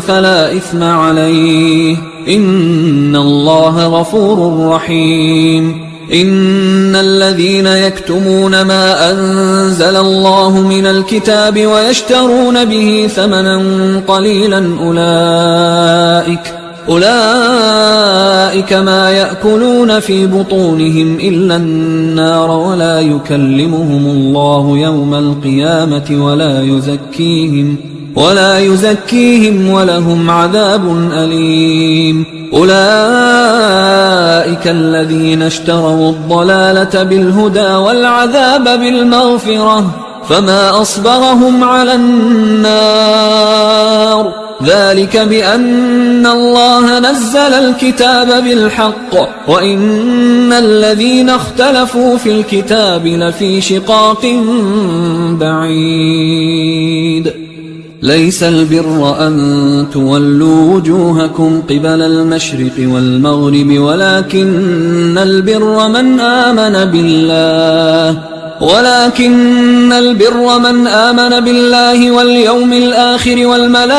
فلا إثم عليه إن الله غفور رحيم إن الذين يكتمون ما أنزل الله من الكتاب ويشترون به ثمنا قليلا أولئك ما يأكلون في بطونهم إلا النار ولا يكلمهم الله يوم القيامة ولا يزكيهم ولهم عذاب أليم أولئك الذين اشتروا الضلالة بالهدى والعذاب بالمغفرة فما أصبرهم على النار ذلك بأن الله نزل الكتاب بالحق وإن الذين اختلفوا في الكتاب لفي شقاق بعيد ليس البر أن تولوا وجوهكم قبل المشرق والمغرب ولكن البر من آمن بالله واليوم الآخر والملائكة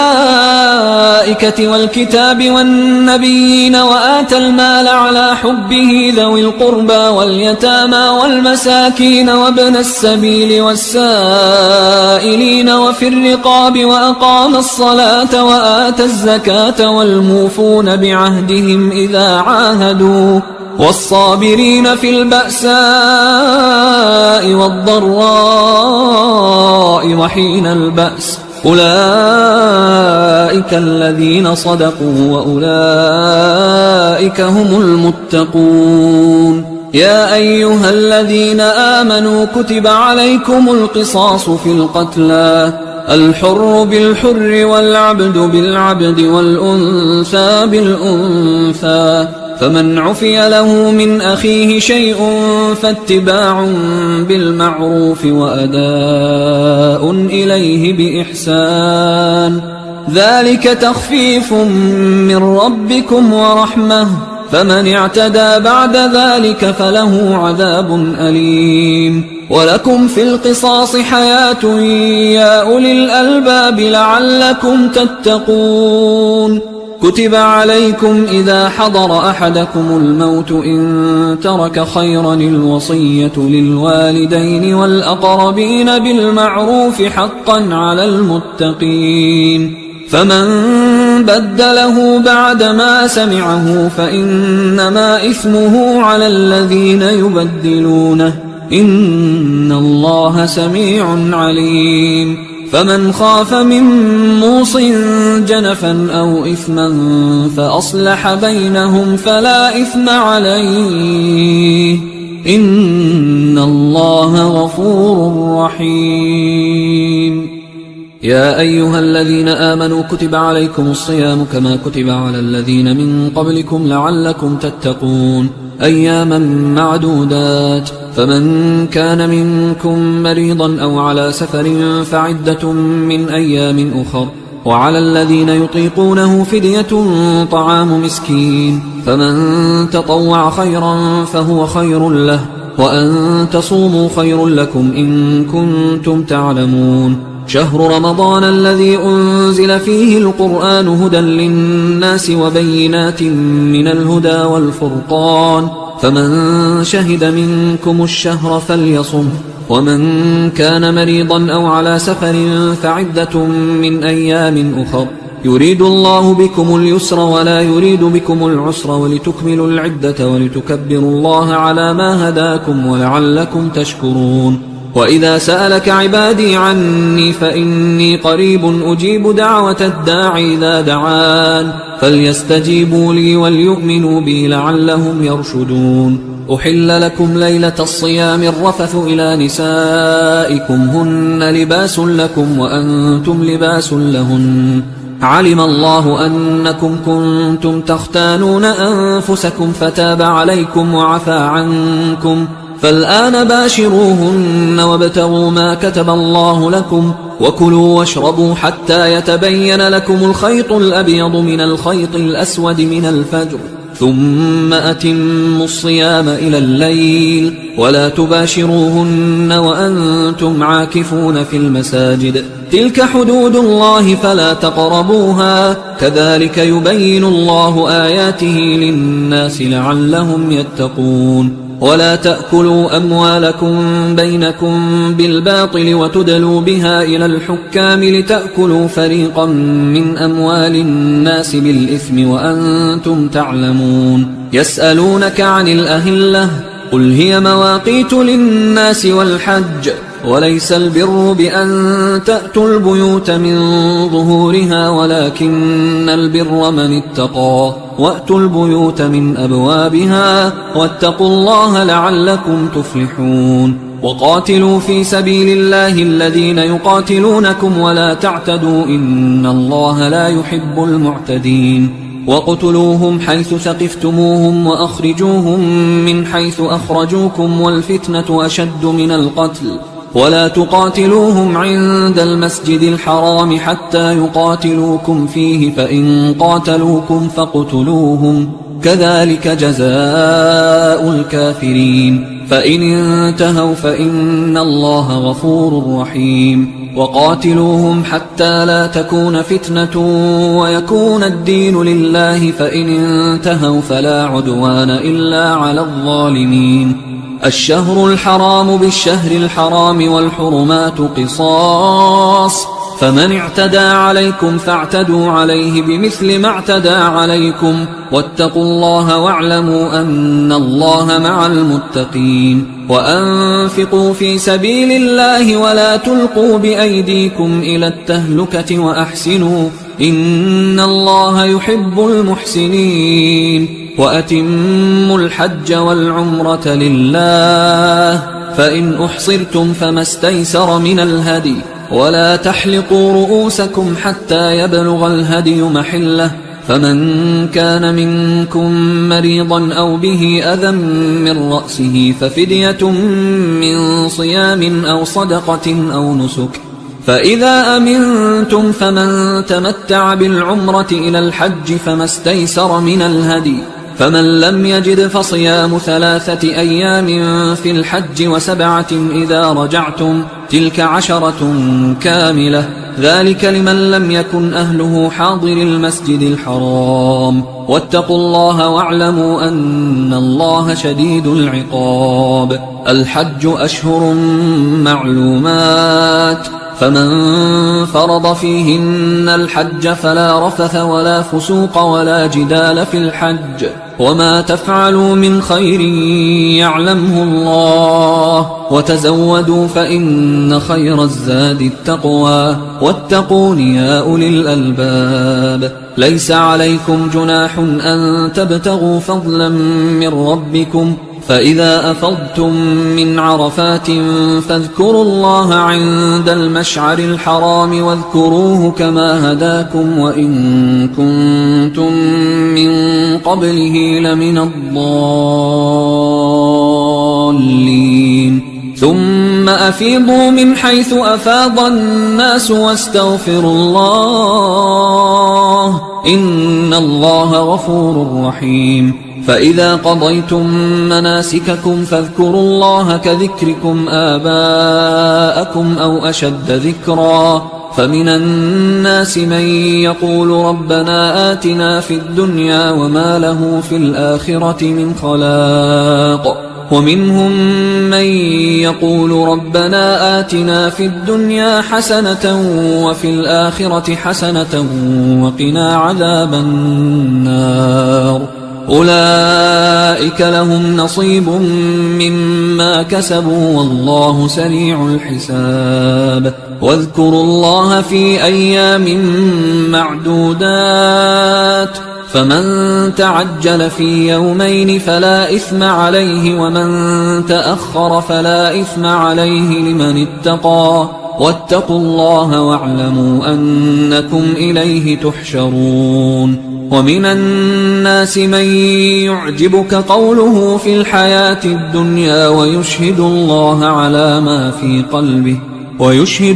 والكتاب والنبيين وآتى المال على حبه ذوي القربى واليتامى والمساكين وابن السبيل والسائلين وفي الرقاب وأقام الصلاة وآتى الزكاة والموفون بعهدهم إذا عاهدوا والصابرين في البأساء والضراء وحين البأس أولئك الذين صدقوا وأولئك هم المتقون يا أيها الذين آمنوا كتب عليكم القصاص في القتلى الحر بالحر والعبد بالعبد والأنثى بالأنثى فمن عفي له من أخيه شيء فاتباع بالمعروف وأداء إليه بإحسان ذلك تخفيف من ربكم ورحمة فمن اعتدى بعد ذلك فله عذاب أليم ولكم في القصاص حياة يا أولي الألباب لعلكم تتقون كتب عليكم إذا حضر أحدكم الموت إن ترك خيرا الوصية للوالدين والأقربين بالمعروف حقا على المتقين فمن بدله بعدما سمعه فإنما إثمه على الذين يبدلونه إن الله سميع عليم فمن خاف من موص جنفا أو إثما فأصلح بينهم فلا إثم عليه إن الله غفور رحيم. يا أيها الذين آمنوا كتب عليكم الصيام كما كتب على الذين من قبلكم لعلكم تتقون أياما معدودات، فمن كان منكم مريضا أو على سفر فعدة من أيام أخر، وعلى الذين يطيقونه فدية طعام مسكين، فمن تطوع خيرا فهو خير له، وأن تصوموا خير لكم إن كنتم تعلمون. شهر رمضان الذي أنزل فيه القرآن هدى للناس وبينات من الهدى والفرقان، فمن شهد منكم الشهر فليصم، ومن كان مريضا أو على سفر فعدة من أيام أخر، يريد الله بكم اليسر ولا يريد بكم العسر ولتكملوا العدة ولتكبروا الله على ما هداكم ولعلكم تشكرون. وإذا سألك عبادي عني فإني قريب أجيب دعوة الداع إذا دعان، فليستجيبوا لي وليؤمنوا بي لعلهم يرشدون. أحل لكم ليلة الصيام الرفث إلى نسائكم هن لباس لكم وأنتم لباس لهن، علم الله أنكم كنتم تختانون أنفسكم فتاب عليكم وعفى عنكم، فالآن باشروهن وابتغوا ما كتب الله لكم، وكلوا واشربوا حتى يتبين لكم الخيط الأبيض من الخيط الأسود من الفجر، ثم أتموا الصيام إلى الليل، ولا تباشروهن وأنتم عاكفون في المساجد، تلك حدود الله فلا تقربوها، كذلك يبين الله آياته للناس لعلهم يتقون. ولا تأكلوا أموالكم بينكم بالباطل وتدلوا بها إلى الحكام لتأكلوا فريقا من أموال الناس بالإثم وأنتم تعلمون. يسألونك عن الأهلة قل هي مواقيت للناس والحج، وليس البر بأن تأتوا البيوت من ظهورها ولكن البر من اتقى، وأتوا البيوت من أبوابها واتقوا الله لعلكم تفلحون. وقاتلوا في سبيل الله الذين يقاتلونكم ولا تعتدوا إن الله لا يحب المعتدين. وقتلوهم حيث ثقفتموهم وأخرجوهم من حيث أخرجوكم والفتنة أشد من القتل، ولا تقاتلوهم عند المسجد الحرام حتى يقاتلوكم فيه، فإن قاتلوكم فاقتلوهم، كذلك جزاء الكافرين، فإن انتهوا فإن الله غفور رحيم. وقاتلوهم حتى لا تكون فتنة ويكون الدين لله، فإن انتهوا فلا عدوان إلا على الظالمين. الشهر الحرام بالشهر الحرام والحرمات قصاص، فمن اعتدى عليكم فاعتدوا عليه بمثل ما اعتدى عليكم، واتقوا الله واعلموا أن الله مع المتقين. وأنفقوا في سبيل الله ولا تلقوا بأيديكم إلى التهلكة وأحسنوا إن الله يحب المحسنين. وأتموا الحج والعمرة لله، فإن أحصرتم فما استيسر من الهدي، ولا تحلقوا رؤوسكم حتى يبلغ الهدي محله، فمن كان منكم مريضا أو به أذى من رأسه ففدية من صيام أو صدقة أو نسك، فإذا أمنتم فمن تمتع بالعمرة إلى الحج فما استيسر من الهدي، فمن لم يجد فصيام 3 أيام في الحج و7 إذا رجعتم، تلك 10 كاملة، ذلك لمن لم يكن أهله حاضر المسجد الحرام. واتقوا الله واعلموا أن الله شديد العقاب. الحج أشهر معلومات، فمن فرض فيهن الحج فلا رفث ولا فسوق ولا جدال في الحج وما تفعلوا من خير يعلمه الله وتزودوا فإن خير الزاد التقوى واتقون يا أولي الألباب ليس عليكم جناح أن تبتغوا فضلا من ربكم فإذا أفضتم من عرفات فاذكروا الله عند المشعر الحرام واذكروه كما هداكم وإن كنتم من قبله لمن الضالين ثم أفيضوا من حيث أفاض الناس واستغفروا الله إن الله غفور رحيم فإذا قضيتم مناسككم فاذكروا الله كذكركم آباءكم أو أشد ذكرا فمن الناس من يقول ربنا آتنا في الدنيا وما له في الآخرة من خلاق ومنهم من يقول ربنا آتنا في الدنيا حسنة وفي الآخرة حسنة وقنا عذاب النار أولئك لهم نصيب مما كسبوا والله سريع الحساب واذكروا الله في أيام معدودات فمن تعجل في يومين فلا إثم عليه ومن تأخر فلا إثم عليه لمن اتقى واتقوا الله واعلموا أنكم إليه تحشرون ومن الناس من يعجبك قوله في الحياة الدنيا ويشهد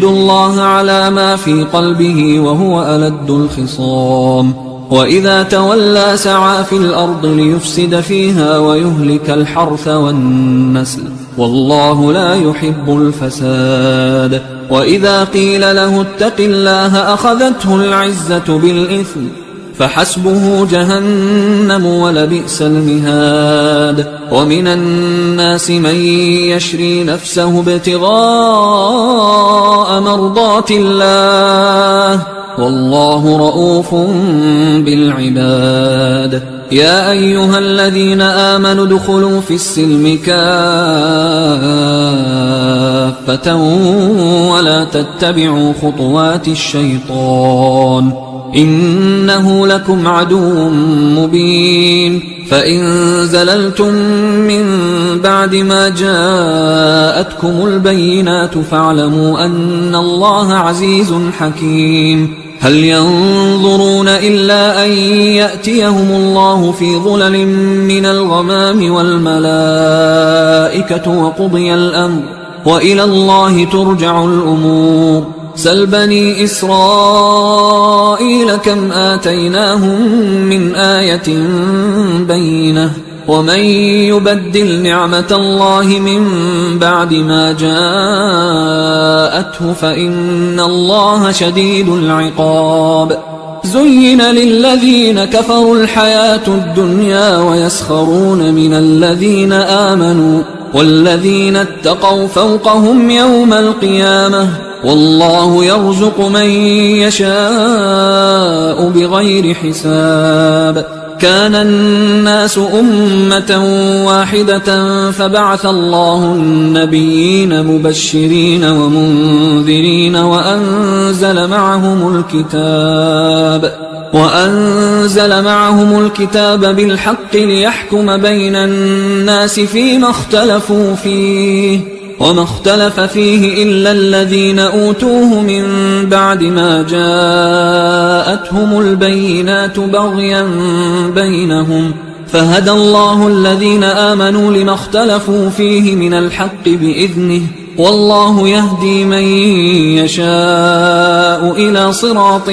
الله على ما في قلبه وهو ألد الخصام وإذا تولى سعى في الأرض ليفسد فيها ويهلك الحرث والنسل والله لا يحب الفساد وإذا قيل له اتق الله أخذته العزة بالإثم فحسبه جهنم ولبئس المهاد ومن الناس من يشري نفسه ابتغاء مرضات الله والله رؤوف بالعباد يا أيها الذين آمنوا ادخلوا في السلم كافة ولا تتبعوا خطوات الشيطان إنه لكم عدو مبين فإن زللتم من بعد ما جاءتكم البينات فاعلموا أن الله عزيز حكيم هل ينظرون إلا أن يأتيهم الله في ظلل من الغمام والملائكة وقضي الأمر وإلى الله ترجع الأمور سل بني إسرائيل كم آتيناهم من آية بينة ومن يبدل نعمة الله من بعد ما جاءته فإن الله شديد العقاب زين للذين كفروا الحياة الدنيا ويسخرون من الذين آمنوا والذين اتقوا فوقهم يوم القيامة والله يرزق من يشاء بغير حساب كان الناس أمة واحدة فبعث الله النبيين مبشرين ومنذرين وأنزل معهم الكتاب بالحق ليحكم بين الناس فيما اختلفوا فيه وما اختلف فيه إلا الذين أوتوه من بعد ما جاءتهم البينات بغيا بينهم فهدى الله الذين آمنوا لما اختلفوا فيه من الحق بإذنه والله يهدي من يشاء إلى صراط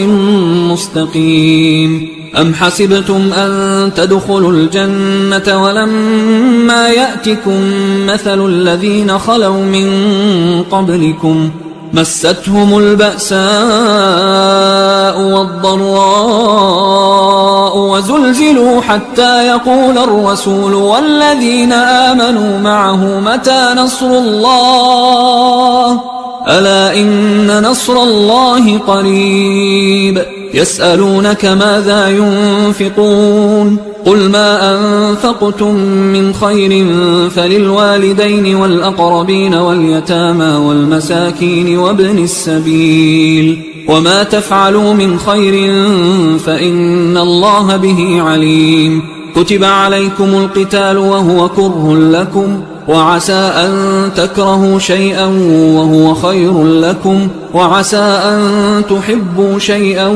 مستقيم أم حسبتم أن تدخلوا الجنة ولما يأتكم مثل الذين خلوا من قبلكم مستهم البأساء والضراء وزلزلوا حتى يقول الرسول والذين آمنوا معه متى نصر الله ألا إن نصر الله قريب يسألونك ماذا ينفقون قل ما أنفقتم من خير فللوالدين والأقربين واليتامى والمساكين وابن السبيل وما تفعلوا من خير فإن الله به عليم كتب عليكم القتال وهو كره لكم وعسى أن تكرهوا شيئا وهو خير لكم وعسى أن تحبوا شيئا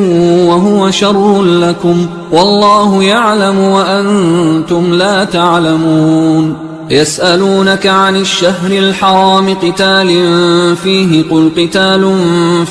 وهو شر لكم والله يعلم وأنتم لا تعلمون يسألونك عن الشهر الحرام قتال فيه قل قتال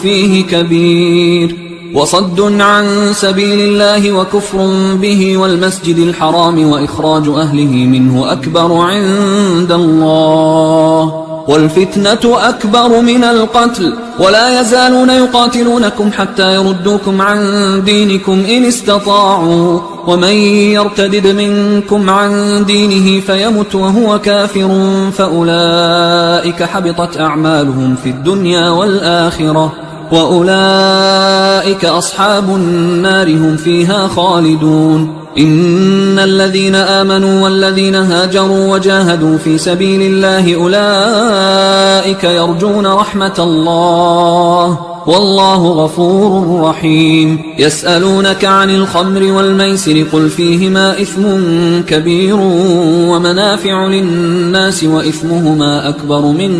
فيه كبير وصد عن سبيل الله وكفر به والمسجد الحرام وإخراج أهله منه أكبر عند الله والفتنة أكبر من القتل ولا يزالون يقاتلونكم حتى يردوكم عن دينكم إن استطاعوا ومن يرتدد منكم عن دينه فيمت وهو كافر فأولئك حبطت أعمالهم في الدنيا والآخرة وأولئك أصحاب النار هم فيها خالدون إن الذين آمنوا والذين هاجروا وجاهدوا في سبيل الله أولئك يرجون رحمة الله والله غفور رحيم يسألونك عن الخمر والميسر قل فيهما إثم كبير ومنافع للناس وإثمهما أكبر من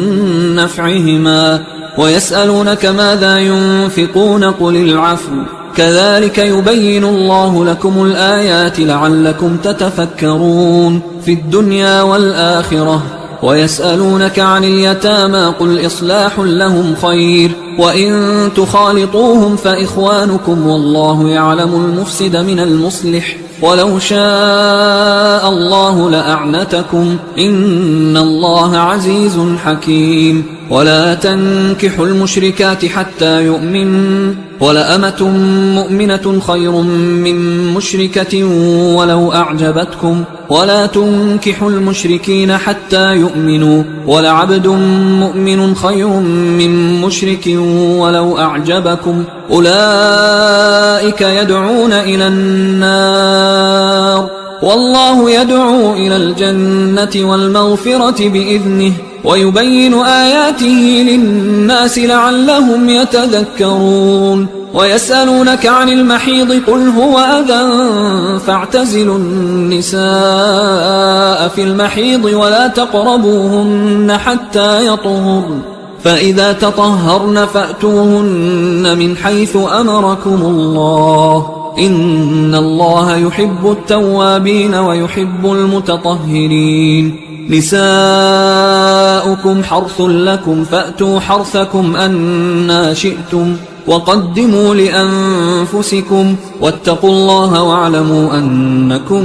نفعهما ويسألونك ماذا ينفقون قل العفو كذلك يبين الله لكم الآيات لعلكم تتفكرون في الدنيا والآخرة ويسألونك عن اليتامى قل إصلاح لهم خير وإن تخالطوهم فإخوانكم والله يعلم المفسد من المصلح ولو شاء الله لأعنتكم إن الله عزيز حكيم ولا تنكحوا المشركات حتى يؤمن ولأمة مؤمنة خير من مشركة ولو أعجبتكم ولا تنكحوا المشركين حتى يؤمنوا ولعبد مؤمن خير من مشرك ولو أعجبكم أولئك يدعون إلى النار والله يدعو إلى الجنة والمغفرة بإذنه ويبين آياته للناس لعلهم يتذكرون ويسألونك عن المحيض قل هو أذى فاعتزلوا النساء في المحيض ولا تقربوهن حتى يطهرن فإذا تطهرن فأتوهن من حيث أمركم الله إن الله يحب التوابين ويحب المتطهرين نساؤكم حرث لكم فأتوا حرثكم أنى شئتم وقدموا لأنفسكم واتقوا الله واعلموا أنكم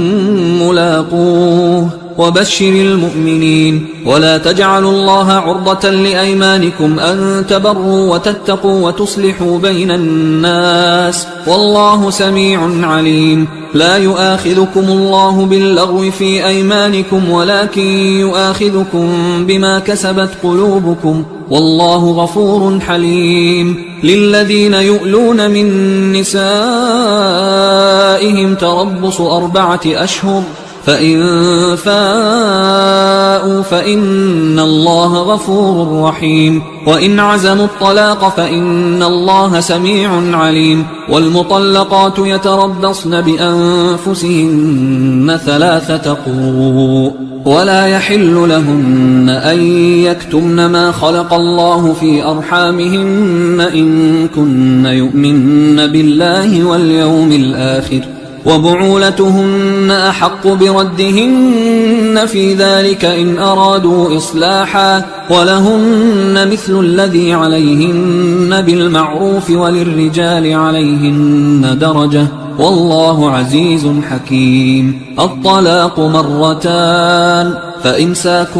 ملاقوه وبشر المؤمنين ولا تجعلوا الله عرضة لأيمانكم أن تبروا وتتقوا وتصلحوا بين الناس والله سميع عليم لا يؤاخذكم الله باللغو في أيمانكم ولكن يؤاخذكم بما كسبت قلوبكم والله غفور حليم للذين يؤلون من نسائهم تربص 4 أشهر فإن فاءوا فإن الله غفور رحيم وإن عزموا الطلاق فإن الله سميع عليم والمطلقات يتربصن بأنفسهن 3 قروء ولا يحل لهن أن يكتمن ما خلق الله في أرحامهن إن كن يؤمن بالله واليوم الآخر وبعولتهن أحق بردهن في ذلك إن أرادوا إصلاحا ولهن مثل الذي عليهن بالمعروف وللرجال عليهن درجة والله عزيز حكيم الطلاق 2 فإمساك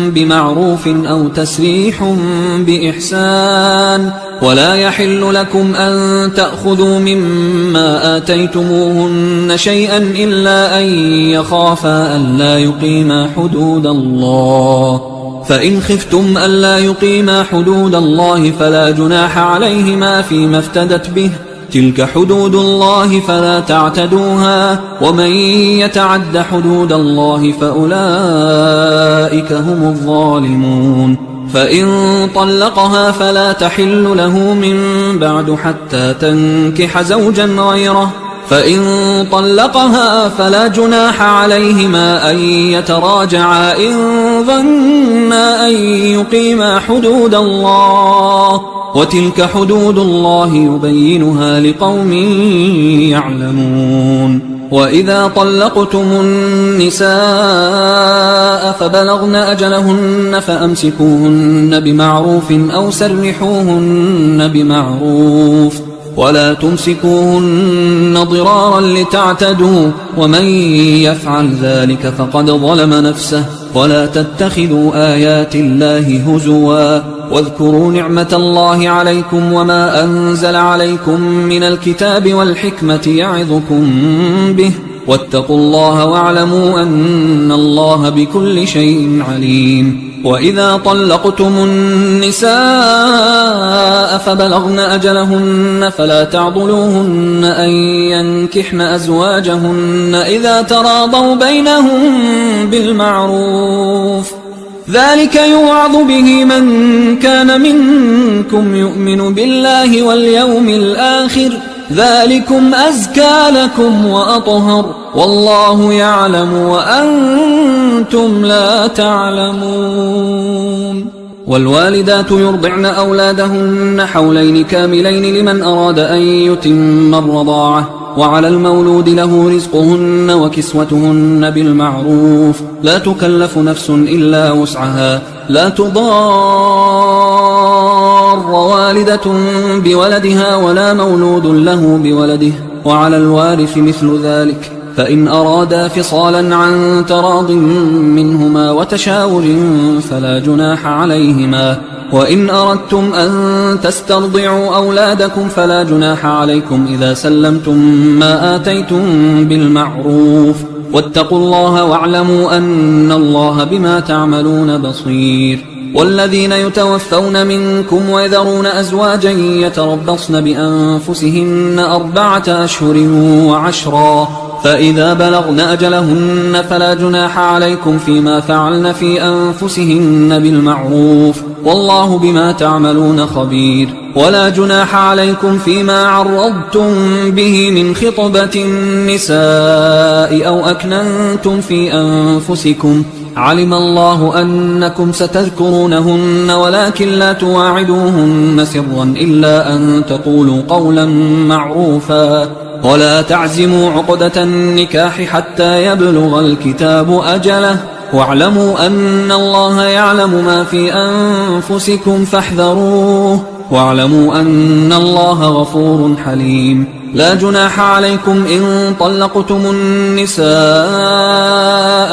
بمعروف أو تسريح بإحسان ولا يحل لكم أن تأخذوا مما آتيتموهن شيئا إلا أن يخافا ألا يقيما حدود الله فإن خفتم ألا يقيما حدود الله فلا جناح عليهما فيما افتدت به، تلك حدود الله فلا تعتدوها، ومن يتعد حدود الله فأولئك هم الظالمون. فإن طلقها فلا تحل له من بعد حتى تنكح زوجا غيره، فإن طلقها فلا جناح عليهما أن يتراجعا إن ظنا أن يقيما حدود الله، وتلك حدود الله يبينها لقوم يعلمون. وإذا طلقتم النساء فبلغن أجلهن فأمسكوهن بمعروف أو سرحوهن بمعروف، ولا تمسكوهن ضرارا لتعتدوا، ومن يفعل ذلك فقد ظلم نفسه. ولا تتخذوا آيات الله هزوا، واذكروا نعمة الله عليكم وما أنزل عليكم من الكتاب والحكمة يعظكم به، واتقوا الله واعلموا أن الله بكل شيء عليم. وإذا طلقتم النساء فبلغن أجلهن فلا تعضلوهن أن ينكحن أزواجهن إذا تراضوا بينهم بالمعروف، ذلك يوعظ به من كان منكم يؤمن بالله واليوم الآخر، ذلكم أزكى لكم وأطهر، والله يعلم وأنتم لا تعلمون. والوالدات يرضعن أولادهن حولين كاملين لمن أراد أن يتم الرضاعة، وعلى المولود له رزقهن وكسوتهن بالمعروف، لا تكلف نفس إلا وسعها، لا تضار والدة بولدها ولا مولود له بولده، وعلى الوارث مثل ذلك، فإن أرادا فصالا عن تراض منهما وتشاور فلا جناح عليهما. وإن أردتم أن تسترضعوا أولادكم فلا جناح عليكم إذا سلمتم ما آتيتم بالمعروف، واتقوا الله واعلموا أن الله بما تعملون بصير. والذين يتوفون منكم ويذرون أزواجا يتربصن بأنفسهن 4 أشهر و10، فإذا بلغن أجلهن فلا جناح عليكم فيما فعلن في أنفسهن بالمعروف، والله بما تعملون خبير. ولا جناح عليكم فيما عرضتم به من خطبة النساء أو أكننتم في أنفسكم، علم الله أنكم ستذكرونهن ولكن لا تواعدوهن سرا إلا أن تقولوا قولا معروفا، ولا تعزموا عقدة النكاح حتى يبلغ الكتاب أجله، واعلموا أن الله يعلم ما في أنفسكم فاحذروه، واعلموا أن الله غفور حليم. لا جناح عليكم إن طلقتم النساء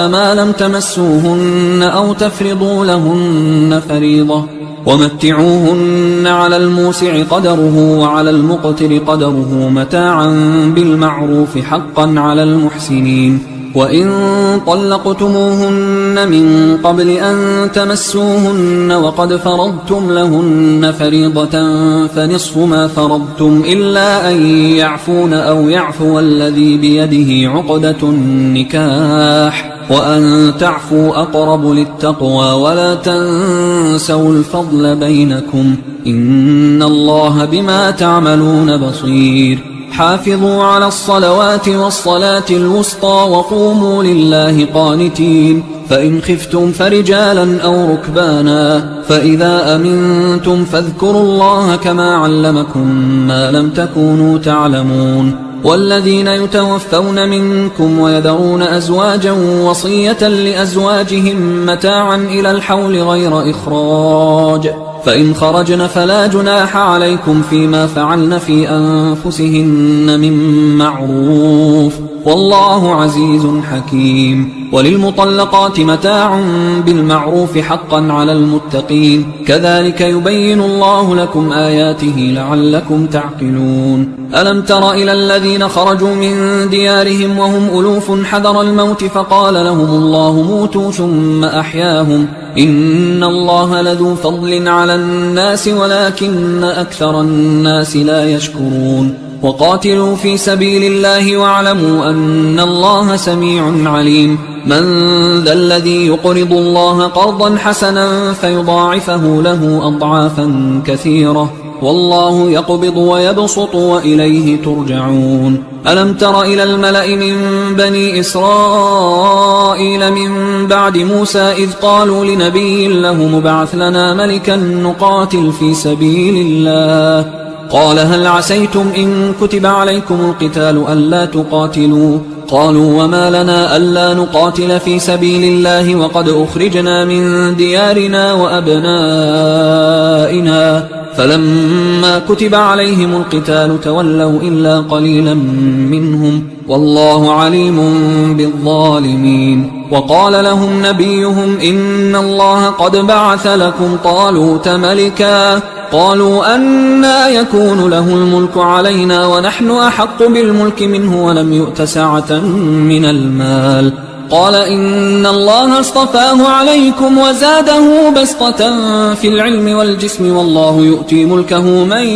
ما لم تمسوهن أو تفرضوا لهن فريضة، ومتعوهن على الموسع قدره وعلى المقتر قدره متاعا بالمعروف حقا على المحسنين. وإن طلقتموهن من قبل أن تمسوهن وقد فرضتم لهن فريضة فنصف ما فرضتم إلا أن يعفون أو يعفو الذي بيده عقدة النكاح، وأن تعفوا أقرب للتقوى، ولا تنسوا الفضل بينكم، إن الله بما تعملون بصير. حافظوا على الصلوات والصلاة الوسطى وقوموا لله قانتين، فإن خفتم فرجالا أو ركبانا، فإذا أمنتم فاذكروا الله كما علمكم ما لم تكونوا تعلمون. والذين يتوفون منكم ويذرون أزواجا وصية لأزواجهم متاعا إلى الحول غير إخراج، فإن خرجن فلا جناح عليكم فيما فعلن في أنفسهن من معروف والله عزيز حكيم. وللمطلقات متاع بالمعروف حقا على المتقين كذلك يبين الله لكم آياته لعلكم تعقلون. ألم تر إلى الذين خرجوا من ديارهم وهم ألوف حذر الموت فقال لهم الله موتوا ثم أحياهم إن الله لذو فضل على الناس ولكن أكثر الناس لا يشكرون. وقاتلوا في سبيل الله واعلموا أن الله سميع عليم. من ذا الذي يقرض الله قرضا حسنا فيضاعفه له أضعافا كثيرة والله يقبض ويبسط وإليه ترجعون. ألم تر إلى الملأ من بني إسرائيل من بعد موسى إذ قالوا لنبي له مبعث لنا ملكا نقاتل في سبيل الله قال هل عسيتم إن كتب عليكم القتال ألا تقاتلوا قالوا وما لنا ألا نقاتل في سبيل الله وقد أخرجنا من ديارنا وأبنائنا فلما كتب عليهم القتال تولوا إلا قليلا منهم والله عليم بالظالمين. وقال لهم نبيهم إن الله قد بعث لكم طالوت ملكا قالوا أنى يكون له الملك علينا ونحن أحق بالملك منه ولم يؤت سعة من المال قال إن الله اصطفاه عليكم وزاده بسطة في العلم والجسم والله يؤتي ملكه من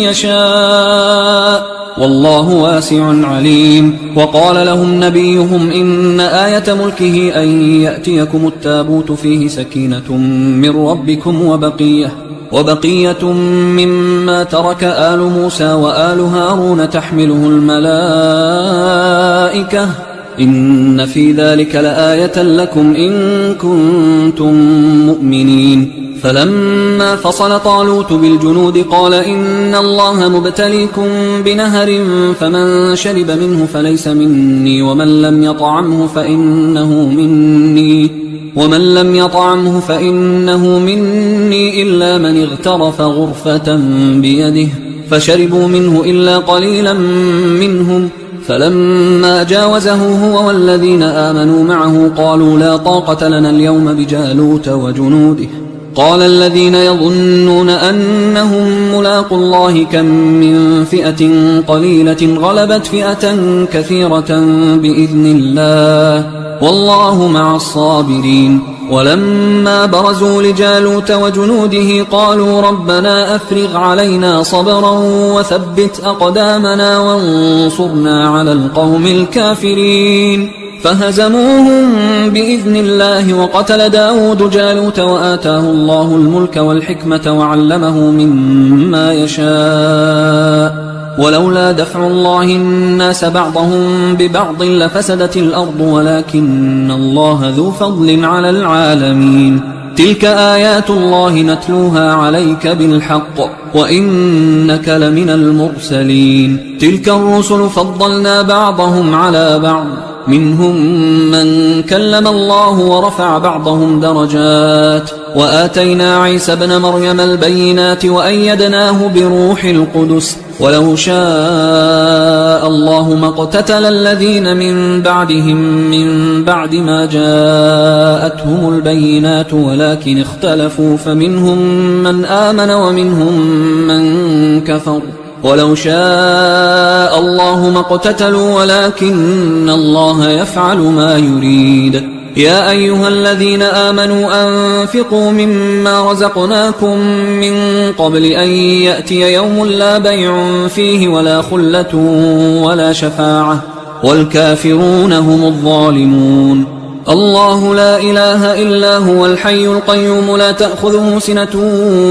يشاء والله واسع عليم. وقال لهم نبيهم إن آية ملكه أن يأتيكم التابوت فيه سكينة من ربكم وبقية مما ترك آل موسى وآل هارون تحمله الملائكة إن في ذلك لآية لكم إن كنتم مؤمنين. فلما فصل طالوت بالجنود قال إن الله مبتليكم بنهر فمن شرب منه فليس مني ومن لم يطعمه فإنه مني إلا من اغترف غرفة بيده فشربوا منه إلا قليلا منهم فلما جاوزه هو والذين آمنوا معه قالوا لا طاقة لنا اليوم بجالوت وجنوده قال الذين يظنون أنهم ملاقوا الله كم من فئة قليلة غلبت فئة كثيرة بإذن الله والله مع الصابرين. ولما برزوا لجالوت وجنوده قالوا ربنا أفرغ علينا صبرا وثبت أقدامنا وانصرنا على القوم الكافرين فهزموهم بإذن الله. وقتل داود جالوت وآتاه الله الملك والحكمة وعلمه مما يشاء ولولا دفع الله الناس بعضهم ببعض لفسدت الأرض ولكن الله ذو فضل على العالمين. تلك آيات الله نتلوها عليك بالحق وإنك لمن المرسلين. تلك الرسل فضلنا بعضهم على بعض منهم من كلم الله ورفع بعضهم درجات وآتينا عيسى ابن مريم البينات وأيدناه بروح القدس ولو شاء الله ما اقتتل الذين من بعدهم من بعد ما جاءتهم البينات ولكن اختلفوا فمنهم من آمن ومنهم من كفر ولو شاء الله ما اقتتلوا ولكن الله يفعل ما يريد. يا أيها الذين آمنوا أنفقوا مما رزقناكم من قبل أن يأتي يوم لا بيع فيه ولا خلة ولا شفاعة والكافرون هم الظالمون. الله لا إله إلا هو الحي القيوم لا تأخذه سنة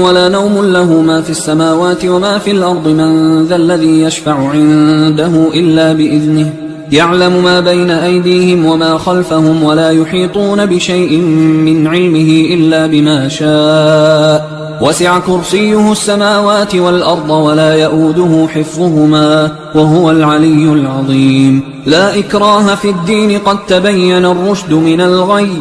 ولا نوم له ما في السماوات وما في الأرض من ذا الذي يشفع عنده إلا بإذنه يعلم ما بين أيديهم وما خلفهم ولا يحيطون بشيء من علمه إلا بما شاء وسع كرسيه السماوات والأرض ولا يؤوده حفظهما وهو العلي العظيم. لا إكراه في الدين قد تبين الرشد من الغي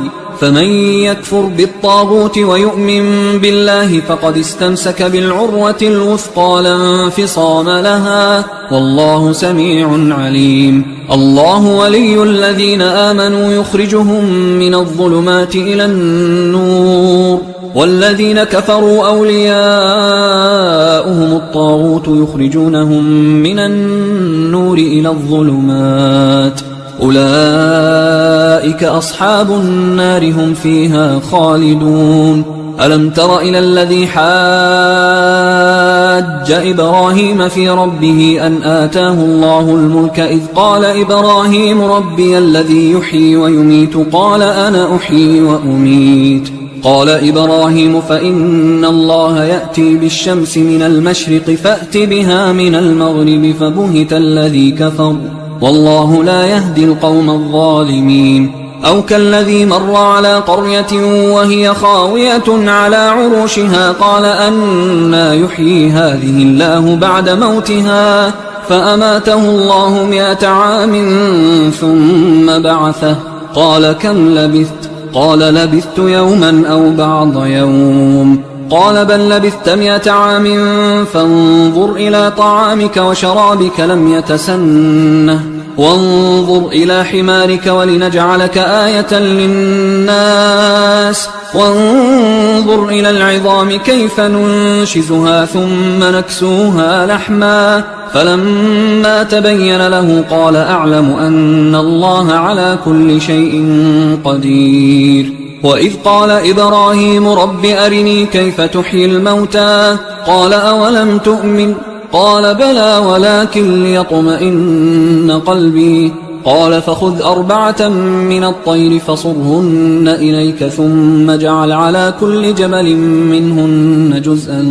فمن يكفر بالطاغوت ويؤمن بالله فقد استمسك بالعروة الوثقى لا انفصام لها، والله سميع عليم. الله ولي الذين آمنوا يخرجهم من الظلمات إلى النور، والذين كفروا أولياؤهم الطاغوت يخرجونهم من النور إلى الظلمات، أولئك أصحاب النار هم فيها خالدون. ألم تر إلى الذي حاج إبراهيم في ربه أن آتاه الله الملك إذ قال إبراهيم ربي الذي يحيي ويميت قال أنا أحيي وأميت. قال إبراهيم فإن الله يأتي بالشمس من المشرق فأت بها من المغرب فبهت الذي كفر والله لا يهدي القوم الظالمين. أو كالذي مر على قرية وهي خاوية على عروشها قال أنى يحيي هذه الله بعد موتها فأماته الله 100 عام ثم بعثه قال كم لبثت؟ قال لبثت يوما أو بعض يوم. قال بل لبثت 100 عام فانظر إلى طعامك وشرابك لم يتسنه وانظر إلى حمارك ولنجعلك آية للناس وانظر إلى العظام كيف ننشزها ثم نكسوها لحما فلما تبين له قال أعلم أن الله على كل شيء قدير. وإذ قال إبراهيم رب أرني كيف تحيي الموتى قال أولم تؤمن قال بلى ولكن ليطمئن قلبي قال فخذ 4 من الطير فصرهن إليك ثم اجعل على كل جبل منهن جزءا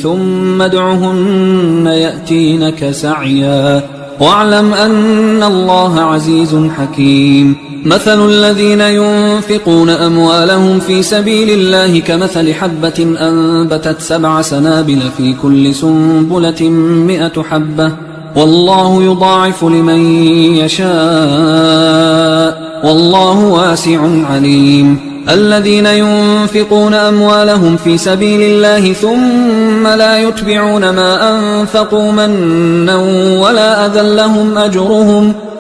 ثم ادعهن يأتينك سعيا واعلم أن الله عزيز حكيم. مثل الذين ينفقون أموالهم في سبيل الله كمثل حبة أنبتت 7 سنابل في كل سنبلة 100 حبة والله يضاعف لمن يشاء والله واسع عليم. الذين ينفقون أموالهم في سبيل الله ثم لا يتبعون ما أنفقوا منا ولا أذى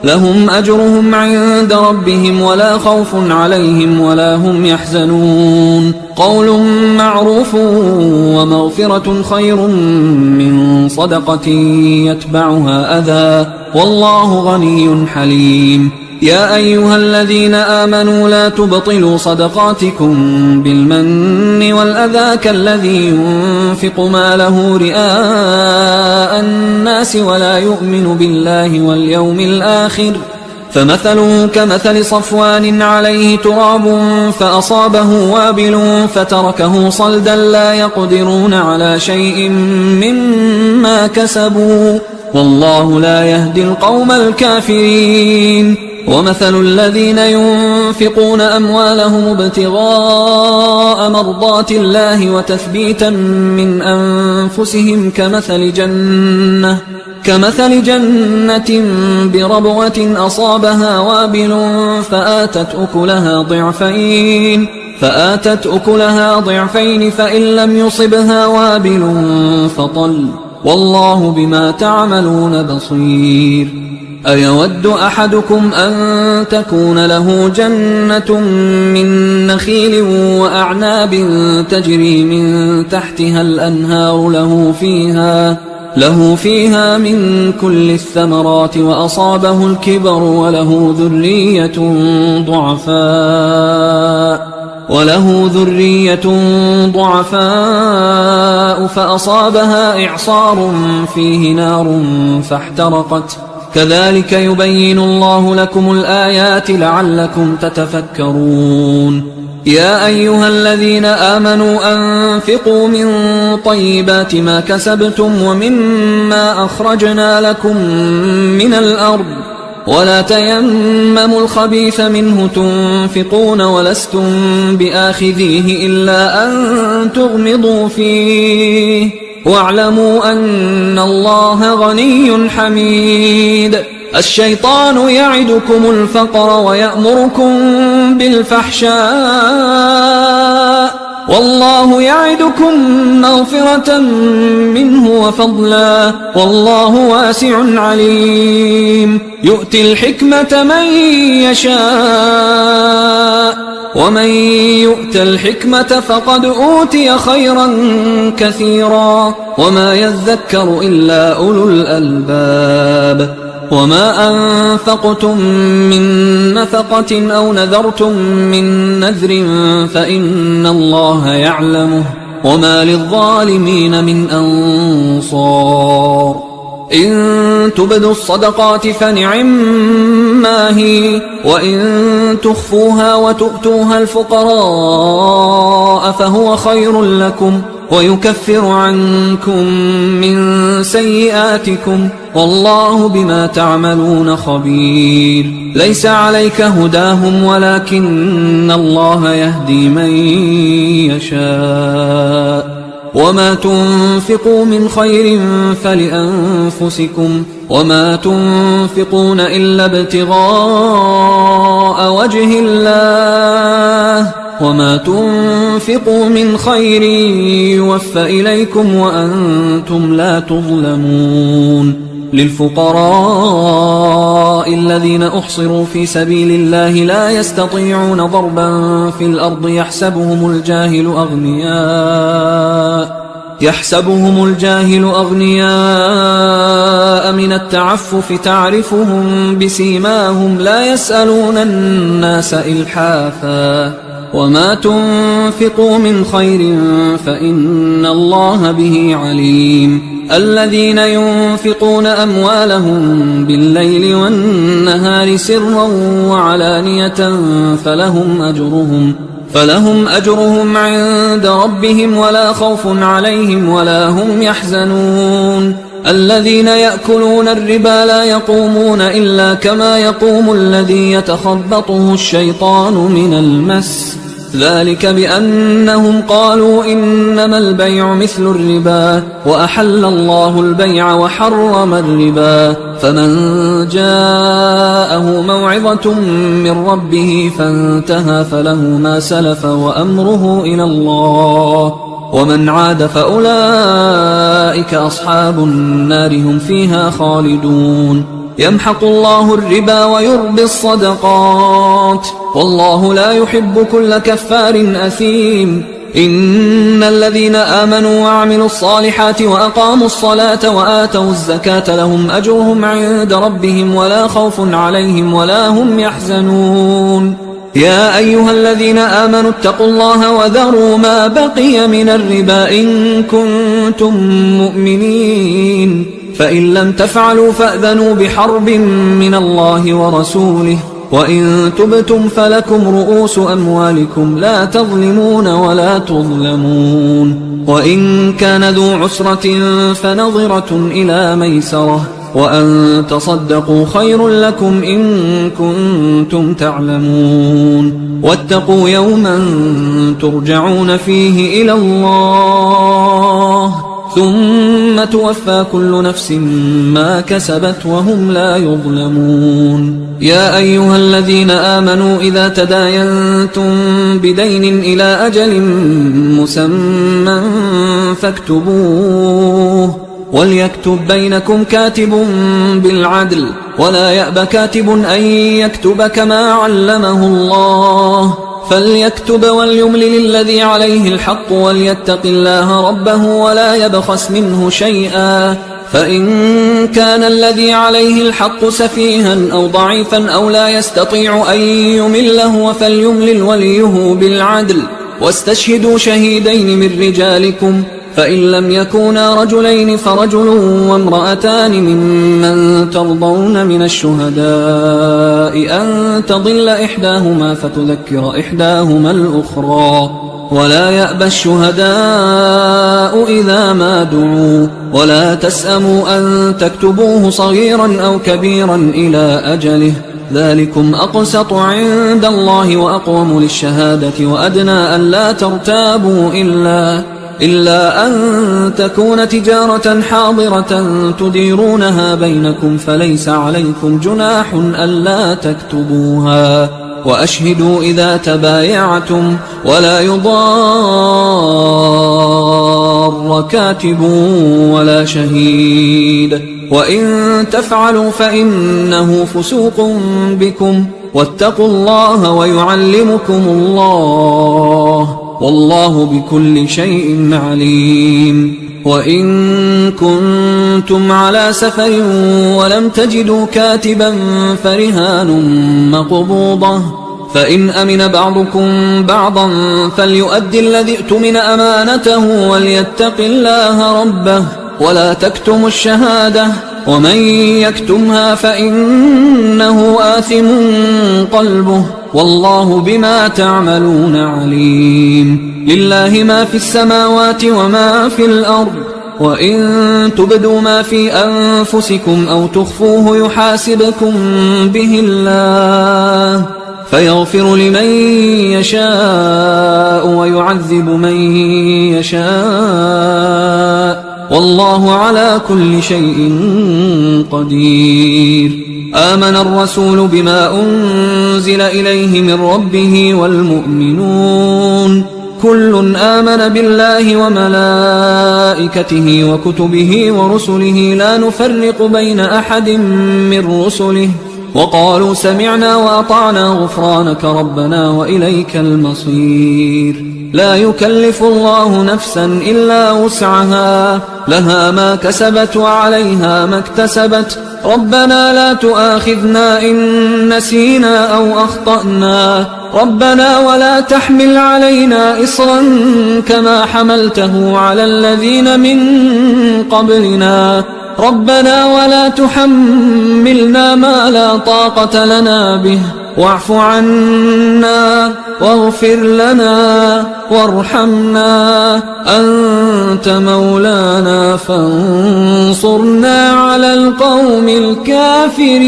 لهم أجرهم عند ربهم ولا خوف عليهم ولا هم يحزنون. قول معروف ومغفرة خير من صدقة يتبعها أذى والله غني حليم. يا أيها الذين آمنوا لا تبطلوا صدقاتكم بالمن والأذى كالذي ينفق ماله رئاء الناس ولا يؤمن بالله واليوم الآخر فمثله كمثل صفوان عليه تراب فأصابه وابل فتركه صلدا لا يقدرون على شيء مما كسبوا والله لا يهدي القوم الكافرين. ومثل الذين ينفقون أموالهم ابتغاء مرضات الله وتثبيتا من أنفسهم كمثل جنة بربوة أصابها وابل فآتت أكلها ضعفين فإن لم يصبها وابل فطل والله بما تعملون بصير. أيود أحدكم أن تكون له جنة من نخيل وأعناب تجري من تحتها الأنهار له فيها من كل الثمرات وأصابه الكبر وله ذرية ضعفاء فأصابها إعصار فيه نار فاحترقت كذلك يبين الله لكم الآيات لعلكم تتفكرون. يا أيها الذين آمنوا أنفقوا من طيبات ما كسبتم ومما أخرجنا لكم من الأرض ولا تيمموا الخبيث منه تنفقون ولستم بآخذيه إلا أن تغمضوا فيه واعلموا أن الله غني حميد. الشيطان يعدكم الفقر ويأمركم بالفحشاء والله يعدكم مغفرة منه وفضلا والله واسع عليم يؤتي الحكمة من يشاء ومن يؤت الحكمة فقد أوتي خيرا كثيرا وما يذكر إلا أولو الألباب وما أنفقتم من نفقة أو نذرتم من نذر فإن الله يعلمه وما للظالمين من أنصار إن تبدوا الصدقات فنعما هي وإن تخفوها وتؤتوها الفقراء فهو خير لكم ويكفر عنكم من سيئاتكم والله بما تعملون خبير ليس عليك هداهم ولكن الله يهدي من يشاء وما تنفقوا من خير فلأنفسكم وما تنفقون إلا ابتغاء وجه الله وما تنفقوا من خير يوفى إليكم وأنتم لا تظلمون للفقراء الذين أحصروا في سبيل الله لا يستطيعون ضربا في الأرض يحسبهم الجاهل أغنياء من التعفف تعرفهم بسيماهم لا يسألون الناس إلحافا وما تنفقوا من خير فإن الله به عليم الذين ينفقون أموالهم بالليل والنهار سرا وعلانية فلهم أجرهم عند ربهم ولا خوف عليهم ولا هم يحزنون الذين يأكلون الربا لا يقومون إلا كما يقوم الذي يتخبطه الشيطان من المس ذلك بأنهم قالوا إنما البيع مثل الربا وأحل الله البيع وحرم الربا فمن جاءه موعظة من ربه فانتهى فله ما سلف وأمره إلى الله ومن عاد فأولئك أصحاب النار هم فيها خالدون يمحق الله الربا ويربي الصدقات والله لا يحب كل كفار أثيم إن الذين آمنوا وعملوا الصالحات وأقاموا الصلاة وآتوا الزكاة لهم أجرهم عند ربهم ولا خوف عليهم ولا هم يحزنون يا أيها الذين آمنوا اتقوا الله وذروا ما بقي من الربا إن كنتم مؤمنين فإن لم تفعلوا فأذنوا بحرب من الله ورسوله وإن تبتم فلكم رؤوس أموالكم لا تظلمون ولا تظلمون وإن كان ذو عسرة فنظرة إلى ميسرة وأن تصدقوا خير لكم إن كنتم تعلمون واتقوا يوما ترجعون فيه إلى الله ثم توفى كل نفس ما كسبت وهم لا يظلمون يا أيها الذين آمنوا إذا تداينتم بدين إلى أجل مسمى فاكتبوه وليكتب بينكم كاتب بالعدل ولا يأب كاتب أن يكتب كما علمه الله فليكتب وليملل الذي عليه الحق وليتق الله ربه ولا يبخس منه شيئا فإن كان الذي عليه الحق سفيها أو ضعيفا أو لا يستطيع أن يمله فليملل وليه بالعدل واستشهدوا شهيدين من رجالكم فإن لم يكونا رجلين فرجل وامرأتان ممن ترضون من الشهداء أن تضل إحداهما فتذكر إحداهما الأخرى ولا يأبى الشهداء إذا ما دعوا ولا تسأموا أن تكتبوه صغيرا أو كبيرا إلى أجله ذلكم أقسط عند الله وأقوم للشهادة وأدنى أن لا ترتابوا إلا أن تكون تجارة حاضرة تديرونها بينكم فليس عليكم جناح ألا تكتبوها وأشهدوا إذا تبايعتم ولا يضار كاتب ولا شهيد وإن تفعلوا فإنه فسوق بكم واتقوا الله ويعلمكم الله والله بكل شيء عليم وإن كنتم على سفر ولم تجدوا كاتبا فرهان مقبوضة فإن أمن بعضكم بعضا فليؤدي الذي ائتمن أمانته وليتق الله ربه ولا تكتموا الشهادة ومن يكتمها فإنه آثم قلبه والله بما تعملون عليم لله ما في السماوات وما في الأرض وإن تبدوا ما في أنفسكم أو تخفوه يحاسبكم به الله فيغفر لمن يشاء ويعذب من يشاء والله على كل شيء قدير آمن الرسول بما أنزل إليه من ربه والمؤمنون كل آمن بالله وملائكته وكتبه ورسله لا نفرق بين أحد من رسله وقالوا سمعنا وأطعنا غفرانك ربنا وإليك المصير لا يكلف الله نفسا إلا وسعها لها ما كسبت وعليها ما اكتسبت ربنا لا تؤاخذنا إن نسينا أو أخطأنا ربنا ولا تحمل علينا إصرا كما حملته على الذين من قبلنا ربنا ولا تحملنا ما لا طاقة لنا به واعف عنا واغفر لنا وارحمنا أنت مولانا فانصرنا على القوم الكافرين.